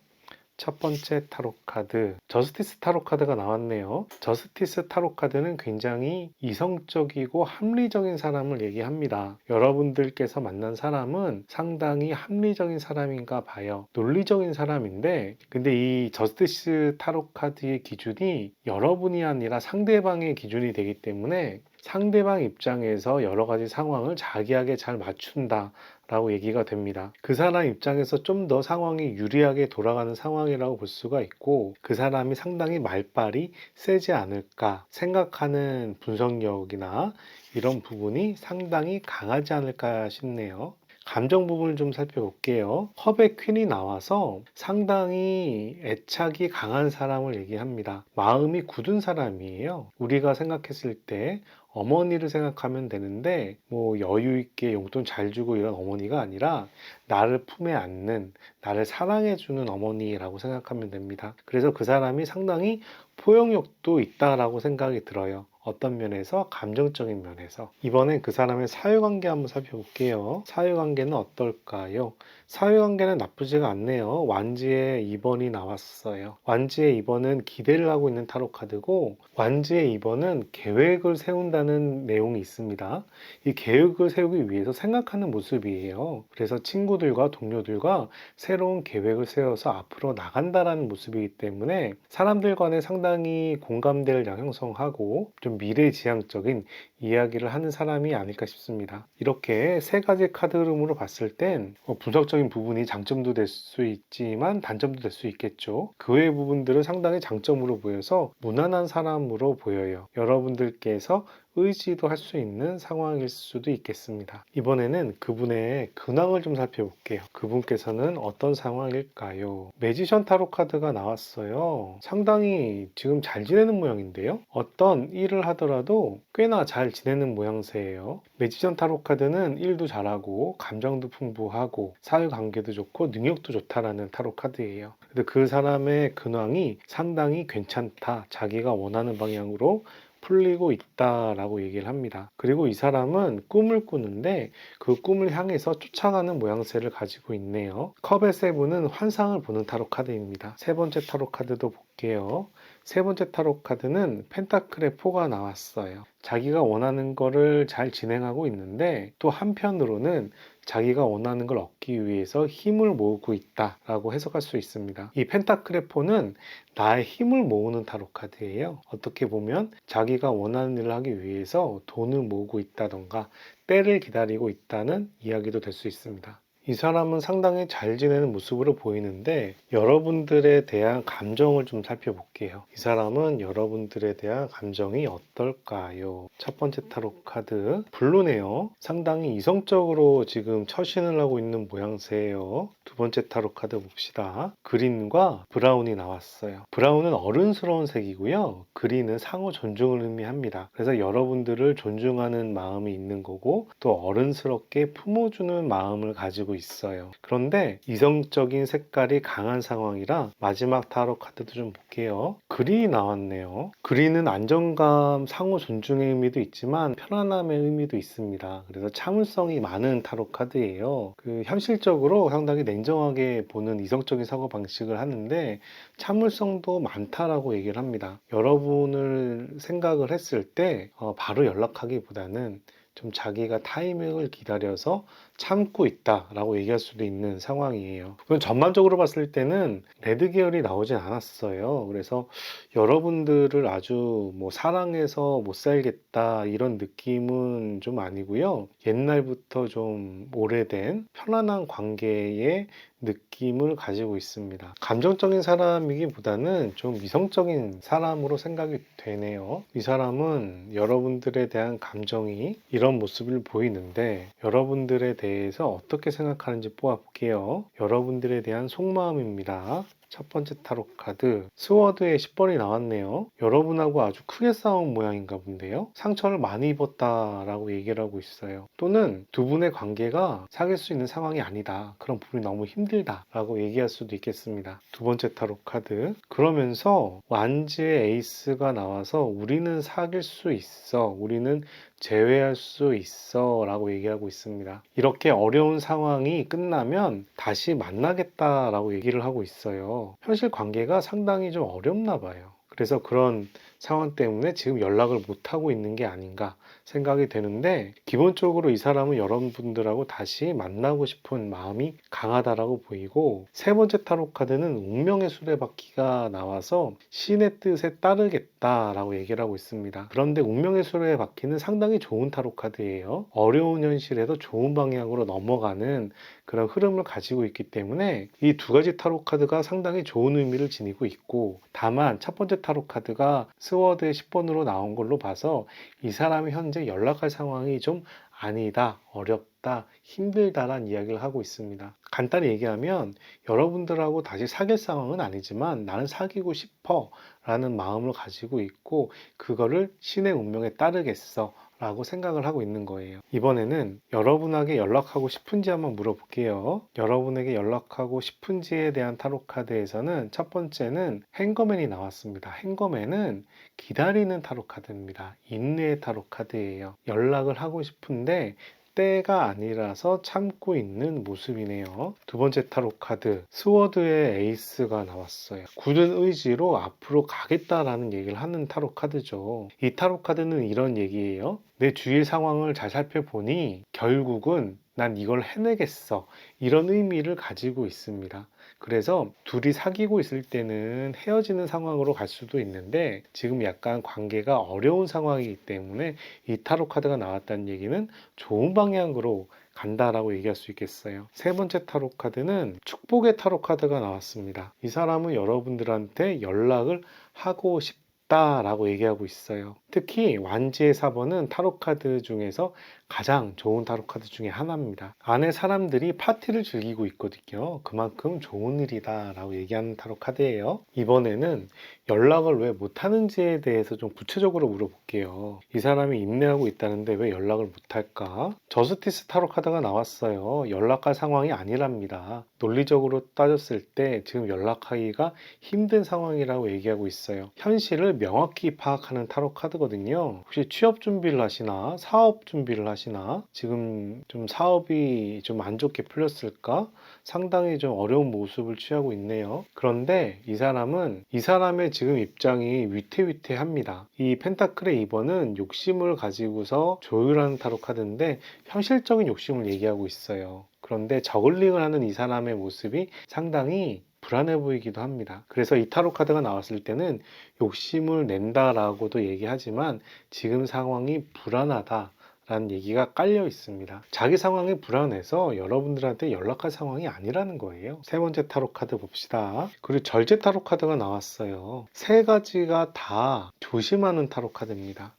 첫 번째 타로 카드, 저스티스 타로 카드가 나왔네요. 저스티스 타로 카드는 굉장히 이성적이고 합리적인 사람을 얘기합니다. 여러분들께서 만난 사람은 상당히 합리적인 사람인가 봐요. 논리적인 사람인데, 근데 이 저스티스 타로 카드의 기준이 여러분이 아니라 상대방의 기준이 되기 때문에 상대방 입장에서 여러 가지 상황을 자기에게 잘 맞춘다. 라고 얘기가 됩니다. 그 사람 입장에서 좀 더 상황이 유리하게 돌아가는 상황이라고 볼 수가 있고 그 사람이 상당히 말빨이 세지 않을까 생각하는 분석력이나 이런 부분이 상당히 강하지 않을까 싶네요. 감정 부분을 좀 살펴볼게요. 컵의 퀸이 나와서 상당히 애착이 강한 사람을 얘기합니다. 마음이 굳은 사람이에요. 우리가 생각했을 때 어머니를 생각하면 되는데 뭐 여유 있게 용돈 잘 주고 이런 어머니가 아니라 나를 품에 안는 나를 사랑해주는 어머니라고 생각하면 됩니다. 그래서 그 사람이 상당히 포용력도 있다라고 생각이 들어요. 어떤 면에서? 감정적인 면에서. 이번엔 그 사람의 사회관계 한번 살펴볼게요. 사회관계는 어떨까요? 사회관계는 나쁘지가 않네요. 완지의 2번이 나왔어요. 완지의 2번은 기대를 하고 있는 타로 카드고 완지의 2번은 계획을 세운다는 내용이 있습니다. 이 계획을 세우기 위해서 생각하는 모습이에요. 그래서 친구들과 동료들과 새로운 계획을 세워서 앞으로 나간다라는 모습이기 때문에 사람들 간에 상당히 공감대를 형성하고 좀 미래지향적인 이야기를 하는 사람이 아닐까 싶습니다. 이렇게 세 가지 카드 흐름으로 봤을 땐 분석적인 부분이 장점도 될 수 있지만 단점도 될 수 있겠죠. 그 외의 부분들은 상당히 장점으로 보여서 무난한 사람으로 보여요. 여러분들께서 의지도 할 수 있는 상황일 수도 있겠습니다. 이번에는 그분의 근황을 좀 살펴볼게요. 그분께서는 어떤 상황일까요? 매지션 타로 카드가 나왔어요. 상당히 지금 잘 지내는 모양인데요. 어떤 일을 하더라도 꽤나 잘 지내는 모양새예요. 매지션 타로 카드는 일도 잘하고 감정도 풍부하고 사회관계도 좋고 능력도 좋다라는 타로 카드예요. 근데 그 사람의 근황이 상당히 괜찮다. 자기가 원하는 방향으로 풀리고 있다라고 얘기를 합니다. 그리고 이 사람은 꿈을 꾸는데 그 꿈을 향해서 쫓아가는 모양새를 가지고 있네요. 컵의 세븐은 환상을 보는 타로 카드입니다. 세 번째 타로 카드도 볼게요. 세 번째 타로 카드는 펜타클의 4가 나왔어요. 자기가 원하는 거를 잘 진행하고 있는데 또 한편으로는 자기가 원하는 걸 얻기 위해서 힘을 모으고 있다라고 해석할 수 있습니다. 이 펜타클의 4는 나의 힘을 모으는 타로 카드예요. 어떻게 보면 자기가 원하는 일을 하기 위해서 돈을 모으고 있다던가 때를 기다리고 있다는 이야기도 될 수 있습니다. 이 사람은 상당히 잘 지내는 모습으로 보이는데 여러분들에 대한 감정을 좀 살펴볼게요. 이 사람은 여러분들에 대한 감정이 어떨까요? 첫 번째 타로 카드 블루네요. 상당히 이성적으로 지금 처신을 하고 있는 모양새예요. 두 번째 타로 카드 봅시다. 그린과 브라운이 나왔어요. 브라운은 어른스러운 색이고요. 그린은 상호 존중을 의미합니다. 그래서 여러분들을 존중하는 마음이 있는 거고 또 어른스럽게 품어주는 마음을 가지고 있어요. 그런데 이성적인 색깔이 강한 상황이라 마지막 타로 카드도 좀 볼게요. 그린이 나왔네요. 그린은 안정감, 상호 존중의 의미도 있지만 편안함의 의미도 있습니다. 그래서 참을성이 많은 타로 카드예요. 현실적으로 상당히 냉정하게 보는 이성적인 사고 방식을 하는데 참을성도 많다라고 얘기를 합니다. 여러분을 생각을 했을 때 바로 연락하기보다는 좀 자기가 타이밍을 기다려서 참고 있다라고 얘기할 수도 있는 상황이에요. 그럼 전반적으로 봤을 때는 레드 계열이 나오진 않았어요. 그래서 여러분들을 아주 사랑해서 못 살겠다 이런 느낌은 좀 아니고요. 옛날부터 좀 오래된 편안한 관계의 느낌을 가지고 있습니다. 감정적인 사람이기보다는 좀 이성적인 사람으로 생각이 되네요. 이 사람은 여러분들에 대한 감정이 이런 모습을 보이는데 여러분들에 대해서 어떻게 생각하는지 뽑아볼게요. 여러분들에 대한 속마음입니다. 첫 번째 타로 카드 스워드의 10번이 나왔네요. 여러분하고 아주 크게 싸운 모양인가 본데요. 상처를 많이 입었다라고 얘기를 하고 있어요. 또는 두 분의 관계가 사귈 수 있는 상황이 아니다. 그런 부분이 너무 힘들다라고 얘기할 수도 있겠습니다. 두 번째 타로 카드 그러면서 완지의 에이스가 나와서 우리는 사귈 수 있어. 우리는 제외할 수 있어 라고 얘기하고 있습니다. 이렇게 어려운 상황이 끝나면 다시 만나겠다라고 얘기를 하고 있어요. 현실 관계가 상당히 좀 어렵나 봐요. 그래서 그런 상황 때문에 지금 연락을 못하고 있는 게 아닌가 생각이 되는데 기본적으로 이 사람은 여러분들하고 다시 만나고 싶은 마음이 강하다라고 보이고 세 번째 타로 카드는 운명의 수레바퀴가 나와서 신의 뜻에 따르겠다라고 얘기를 하고 있습니다. 그런데 운명의 수레바퀴는 상당히 좋은 타로 카드예요. 어려운 현실에도 좋은 방향으로 넘어가는 그런 흐름을 가지고 있기 때문에 이 두 가지 타로 카드가 상당히 좋은 의미를 지니고 있고 다만 첫 번째 타로 카드가 스워드의 10번으로 나온 걸로 봐서 이 사람이 현재 연락할 상황이 좀 아니다, 어렵다, 힘들다라는 이야기를 하고 있습니다. 간단히 얘기하면 여러분들하고 다시 사귈 상황은 아니지만 나는 사귀고 싶어 라는 마음을 가지고 있고 그거를 신의 운명에 따르겠어 라고 생각을 하고 있는 거예요. 이번에는 여러분에게 연락하고 싶은지 한번 물어볼게요. 여러분에게 연락하고 싶은지에 대한 타로 카드에서는 첫 번째는 행거맨이 나왔습니다. 행거맨은 기다리는 타로 카드입니다. 인내의 타로 카드예요. 연락을 하고 싶은데 때가 아니라서 참고 있는 모습이네요. 두 번째 타로 카드 스워드의 에이스가 나왔어요. 굳은 의지로 앞으로 가겠다라는 얘기를 하는 타로 카드죠. 이 타로 카드는 이런 얘기예요. 내 주위 상황을 잘 살펴보니 결국은 난 이걸 해내겠어. 이런 의미를 가지고 있습니다. 그래서 둘이 사귀고 있을 때는 헤어지는 상황으로 갈 수도 있는데 지금 약간 관계가 어려운 상황이기 때문에 이 타로 카드가 나왔다는 얘기는 좋은 방향으로 간다라고 얘기할 수 있겠어요. 세 번째 타로 카드는 축복의 타로 카드가 나왔습니다. 이 사람은 여러분들한테 연락을 하고 싶다 있다라고 얘기하고 있어요. 특히 완지의 4번은 타로카드 중에서 가장 좋은 타로카드 중에 하나입니다. 안에 사람들이 파티를 즐기고 있거든요. 그만큼 좋은 일이다라고 얘기하는 타로카드예요. 이번에는 연락을 왜 못하는지에 대해서 좀 구체적으로 물어볼게요. 이 사람이 인내하고 있다는데 왜 연락을 못할까? 저스티스 타로카드가 나왔어요. 연락할 상황이 아니랍니다. 논리적으로 따졌을 때 지금 연락하기가 힘든 상황이라고 얘기하고 있어요. 현실을 명확히 파악하는 타로 카드거든요. 혹시 취업 준비를 하시나 사업 준비를 하시나 지금 좀 사업이 좀 안 좋게 풀렸을까 상당히 좀 어려운 모습을 취하고 있네요. 그런데 이 사람은 이 사람의 지금 입장이 위태위태합니다. 이 펜타클의 2번은 욕심을 가지고서 조율하는 타로 카드인데 현실적인 욕심을 얘기하고 있어요. 그런데 저글링을 하는 이 사람의 모습이 상당히 불안해 보이기도 합니다. 그래서 이 타로 카드가 나왔을 때는 욕심을 낸다라고도 얘기하지만 지금 상황이 불안하다 라는 얘기가 깔려 있습니다. 자기 상황이 불안해서 여러분들한테 연락할 상황이 아니라는 거예요. 세 번째 타로 카드 봅시다. 그리고 절제 타로 카드가 나왔어요. 세 가지가 다 조심하는 타로 카드입니다.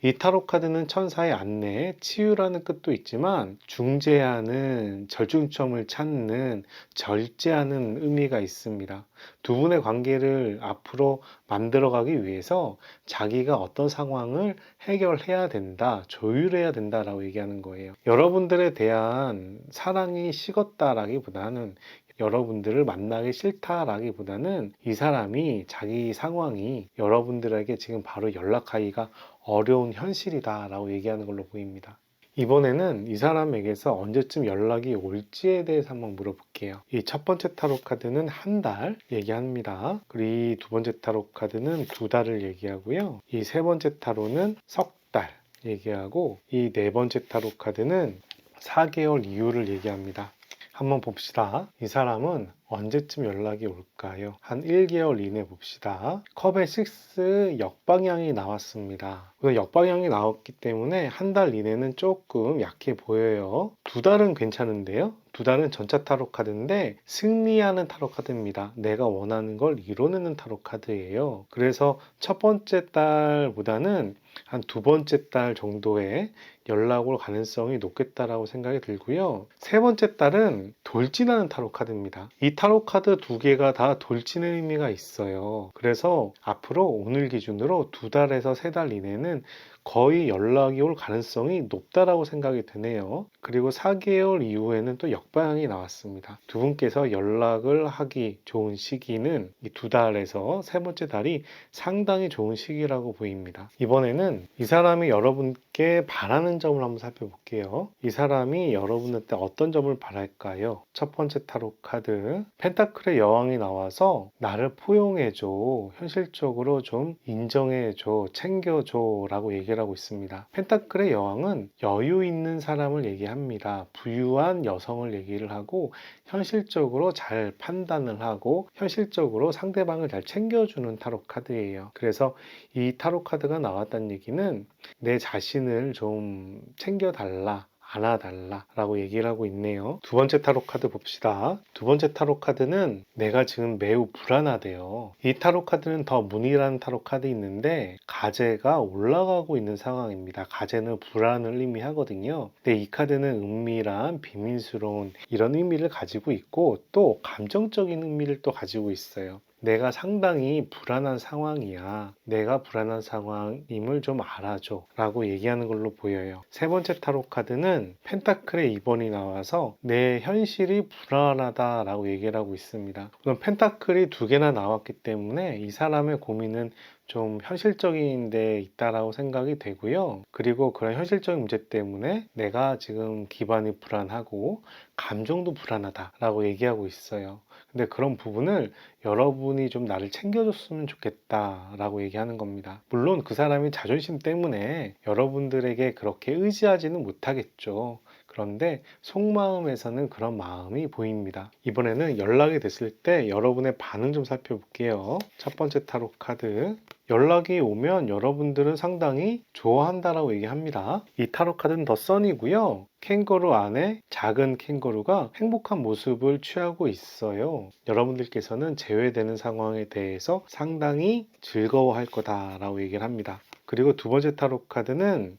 이 타로 카드는 천사의 안내, 치유라는 뜻도 있지만 중재하는, 절충점을 찾는, 절제하는 의미가 있습니다. 두 분의 관계를 앞으로 만들어가기 위해서 자기가 어떤 상황을 해결해야 된다, 조율해야 된다라고 얘기하는 거예요. 여러분들에 대한 사랑이 식었다라기보다는 여러분들을 만나기 싫다라기보다는 이 사람이 자기 상황이 여러분들에게 지금 바로 연락하기가 어려운 현실이다라고 얘기하는 걸로 보입니다. 이번에는 이 사람에게서 언제쯤 연락이 올지에 대해서 한번 물어볼게요. 이 첫 번째 타로 카드는 한 달 얘기합니다. 그리고 이 두 번째 타로 카드는 두 달을 얘기하고요. 이 세 번째 타로는 석 달 얘기하고 이 네 번째 타로 카드는 4개월 이후를 얘기합니다. 한번 봅시다. 이 사람은 언제쯤 연락이 올까요? 한 1개월 이내 봅시다. 컵의 6 역방향이 나왔습니다. 역방향이 나왔기 때문에 한 달 이내는 조금 약해 보여요. 두 달은 괜찮은데요? 두 달은 전차 타로 카드인데 승리하는 타로 카드입니다. 내가 원하는 걸 이뤄내는 타로 카드예요. 그래서 첫 번째 달보다는 한 두 번째 달 정도에 연락 올 가능성이 높겠다라고 생각이 들고요. 세 번째 달은 돌진하는 타로 카드입니다. 이 타로 카드 두 개가 다 돌진의 의미가 있어요. 그래서 앞으로 오늘 기준으로 두 달에서 세 달 이내는 거의 연락이 올 가능성이 높다라고 생각이 드네요. 그리고 4개월 이후에는 또 역방향이 나왔습니다. 두 분께서 연락을 하기 좋은 시기는 이 두 달에서 세 번째 달이 상당히 좋은 시기라고 보입니다. 이번에는 이 사람이 여러분께 바라는 점을 한번 살펴볼게요. 이 사람이 여러분한테 어떤 점을 바랄까요? 첫 번째 타로 카드 펜타클의 여왕이 나와서 나를 포용해줘, 현실적으로 좀 인정해줘, 챙겨줘 라고 얘기를 하고 있습니다. 펜타클의 여왕은 여유 있는 사람을 얘기합니다. 부유한 여성을 얘기를 하고 현실적으로 잘 판단을 하고 현실적으로 상대방을 잘 챙겨주는 타로 카드예요. 그래서 이 타로 카드가 나왔다는 얘기는 내 자신을 좀 챙겨달라, 안아달라 라고 얘기를 하고 있네요. 두 번째 타로 카드 봅시다. 두 번째 타로 카드는 내가 지금 매우 불안하대요. 이 타로 카드는 더 문이라는 타로 카드 있는데 가제가 올라가고 있는 상황입니다. 가제는 불안을 의미하거든요. 근데 이 카드는 은밀한 비밀스러운 이런 의미를 가지고 있고 또 감정적인 의미를 또 가지고 있어요. 내가 상당히 불안한 상황이야. 내가 불안한 상황임을 좀 알아줘. 라고 얘기하는 걸로 보여요. 세 번째 타로 카드는 펜타클의 2번이 나와서 내 현실이 불안하다 라고 얘기를 하고 있습니다. 그럼 펜타클이 두 개나 나왔기 때문에 이 사람의 고민은 좀 현실적인 데 있다라고 생각이 되고요. 그리고 그런 현실적인 문제 때문에 내가 지금 기반이 불안하고 감정도 불안하다라고 얘기하고 있어요. 근데 그런 부분을 여러분이 좀 나를 챙겨줬으면 좋겠다라고 얘기하는 겁니다. 물론 그 사람이 자존심 때문에 여러분들에게 그렇게 의지하지는 못하겠죠. 그런데 속마음에서는 그런 마음이 보입니다. 이번에는 연락이 됐을 때 여러분의 반응 좀 살펴볼게요. 첫 번째 타로 카드. 연락이 오면 여러분들은 상당히 좋아한다라고 얘기합니다. 이 타로 카드는 더 선이고요. 캥거루 안에 작은 캥거루가 행복한 모습을 취하고 있어요. 여러분들께서는 제외되는 상황에 대해서 상당히 즐거워할 거다라고 얘기를 합니다. 그리고 두 번째 타로 카드는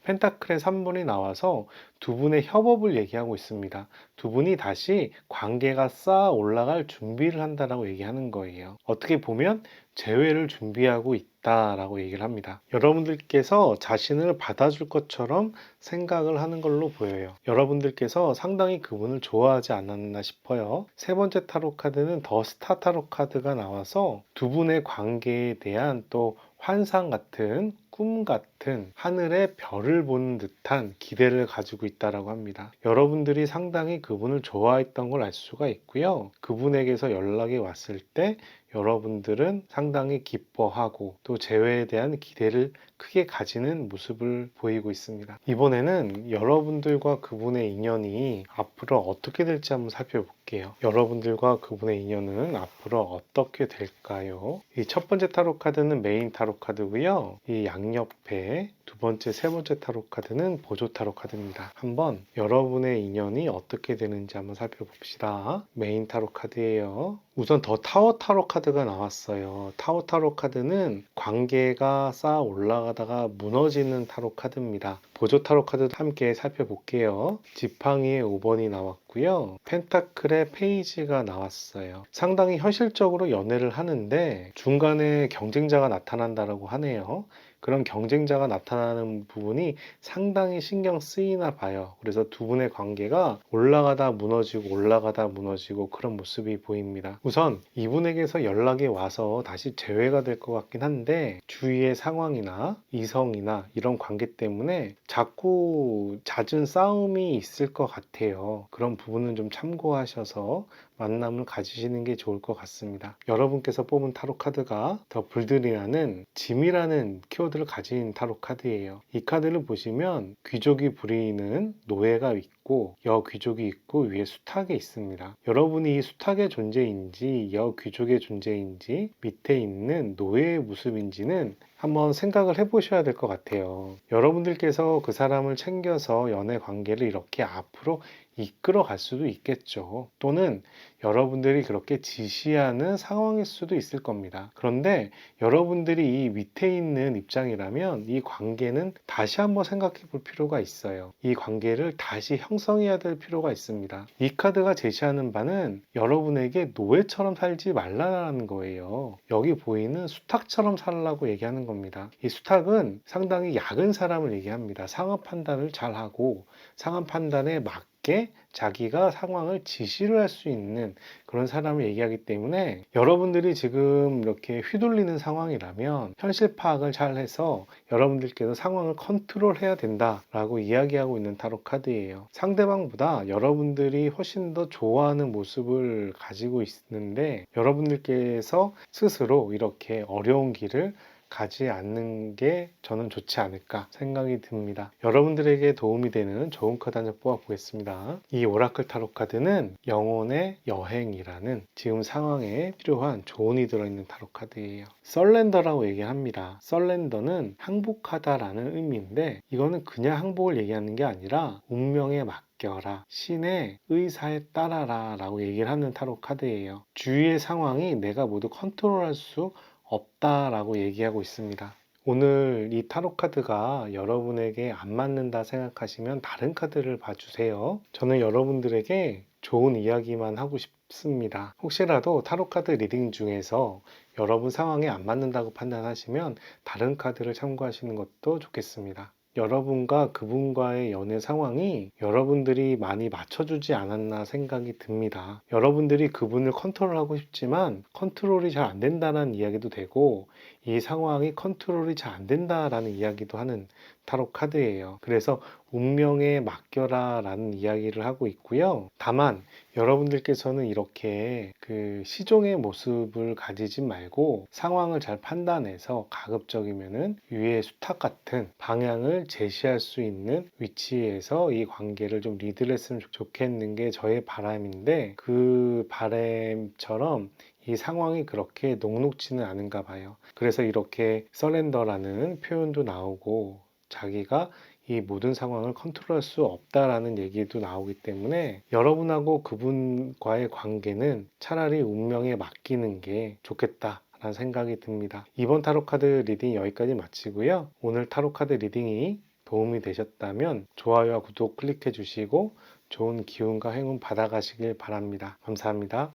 펜타클의 3분이 나와서 두 분의 협업을 얘기하고 있습니다. 두 분이 다시 관계가 쌓아 올라갈 준비를 한다라고 얘기하는 거예요. 어떻게 보면 재회를 준비하고 있다라고 얘기를 합니다. 여러분들께서 자신을 받아줄 것처럼 생각을 하는 걸로 보여요. 여러분들께서 상당히 그분을 좋아하지 않았나 싶어요. 세 번째 타로 카드는 더 스타 타로 카드가 나와서 두 분의 관계에 대한 또 환상 같은 꿈 같은 하늘의 별을 보는 듯한 기대를 가지고 있다라고 합니다. 여러분들이 상당히 그분을 좋아했던 걸 알 수가 있고요. 그분에게서 연락이 왔을 때 여러분들은 상당히 기뻐하고 또 재회에 대한 기대를 크게 가지는 모습을 보이고 있습니다. 이번에는 여러분들과 그분의 인연이 앞으로 어떻게 될지 한번 살펴볼게요. 여러분들과 그분의 인연은 앞으로 어떻게 될까요? 이 첫 번째 타로 카드는 메인 타로 카드고요. 이 양옆에 두 번째, 세 번째 타로 카드는 보조 타로 카드입니다. 한번 여러분의 인연이 어떻게 되는지 한번 살펴봅시다. 메인 타로 카드예요. 우선 더 타워 타로 카드가 나왔어요. 타워 타로 카드는 관계가 쌓아 올라가다가 무너지는 타로 카드입니다. 보조 타로 카드도 함께 살펴볼게요. 지팡이의 5번이 나왔고요. 펜타클의 페이지가 나왔어요. 상당히 현실적으로 연애를 하는데 중간에 경쟁자가 나타난다고 하네요. 그런 경쟁자가 나타나는 부분이 상당히 신경 쓰이나 봐요. 그래서 두 분의 관계가 올라가다 무너지고 올라가다 무너지고 그런 모습이 보입니다. 우선 이분에게서 연락이 와서 다시 재회가 될 것 같긴 한데 주위의 상황이나 이성이나 이런 관계 때문에 자꾸 잦은 싸움이 있을 것 같아요. 그런 부분은 좀 참고하셔서 만남을 가지시는 게 좋을 것 같습니다. 여러분께서 뽑은 타로 카드가 더 불들이라는 짐이라는 키워드를 가진 타로 카드예요. 이 카드를 보시면 귀족이 부리는 노예가 있고 여귀족이 있고 위에 수탉이 있습니다. 여러분이 이 수탉의 존재인지 여귀족의 존재인지 밑에 있는 노예의 모습인지는 한번 생각을 해보셔야 될 것 같아요. 여러분들께서 그 사람을 챙겨서 연애 관계를 이렇게 앞으로 이끌어 갈 수도 있겠죠. 또는 여러분들이 그렇게 지시하는 상황일 수도 있을 겁니다. 그런데 여러분들이 이 밑에 있는 입장이라면 이 관계는 다시 한번 생각해 볼 필요가 있어요. 이 관계를 다시 형성해야 될 필요가 있습니다. 이 카드가 제시하는 바는 여러분에게 노예처럼 살지 말라는 거예요. 여기 보이는 수탉처럼 살라고 얘기하는 겁니다. 이 수탉은 상당히 약은 사람을 얘기합니다. 상황 판단을 잘하고 상황 판단에 맞게 자기가 상황을 지시를 할 수 있는 그런 사람을 얘기하기 때문에 여러분들이 지금 이렇게 휘둘리는 상황이라면 현실 파악을 잘 해서 여러분들께서 상황을 컨트롤해야 된다라고 이야기하고 있는 타로 카드예요. 상대방보다 여러분들이 훨씬 더 좋아하는 모습을 가지고 있는데 여러분들께서 스스로 이렇게 어려운 길을 가지 않는 게 저는 좋지 않을까 생각이 듭니다. 여러분들에게 도움이 되는 좋은 카드 한 장 뽑아보겠습니다. 이 오라클 타로 카드는 영혼의 여행이라는 지금 상황에 필요한 조언이 들어있는 타로 카드예요. 썰렌더라고 얘기합니다. 썰렌더는 항복하다라는 의미인데 이거는 그냥 항복을 얘기하는 게 아니라 운명에 맡겨라, 신의 의사에 따라라 라고 얘기를 하는 타로 카드예요. 주위의 상황이 내가 모두 컨트롤할 수 없다라고 얘기하고 있습니다. 오늘 이 타로 카드가 여러분에게 안 맞는다 생각하시면 다른 카드를 봐주세요. 저는 여러분들에게 좋은 이야기만 하고 싶습니다. 혹시라도 타로 카드 리딩 중에서 여러분 상황에 안 맞는다고 판단하시면 다른 카드를 참고하시는 것도 좋겠습니다. 여러분과 그분과의 연애 상황이 여러분들이 많이 맞춰주지 않았나 생각이 듭니다. 여러분들이 그분을 컨트롤하고 싶지만 컨트롤이 잘 안 된다는 이야기도 되고 이 상황이 컨트롤이 잘 안 된다라는 이야기도 하는 타로 카드예요. 그래서 운명에 맡겨라 라는 이야기를 하고 있고요. 다만 여러분들께서는 이렇게 그 시종의 모습을 가지지 말고 상황을 잘 판단해서 가급적이면은 위의 수탉 같은 방향을 제시할 수 있는 위치에서 이 관계를 좀 리드를 했으면 좋겠는 게 저의 바람인데, 그 바람처럼 이 상황이 그렇게 녹록지는 않은가 봐요. 그래서 이렇게 서렌더라는 표현도 나오고 자기가 이 모든 상황을 컨트롤할 수 없다라는 얘기도 나오기 때문에 여러분하고 그분과의 관계는 차라리 운명에 맡기는 게 좋겠다 라는 생각이 듭니다. 이번 타로카드 리딩 여기까지 마치고요. 오늘 타로카드 리딩이 도움이 되셨다면 좋아요와 구독 클릭해 주시고 좋은 기운과 행운 받아가시길 바랍니다. 감사합니다.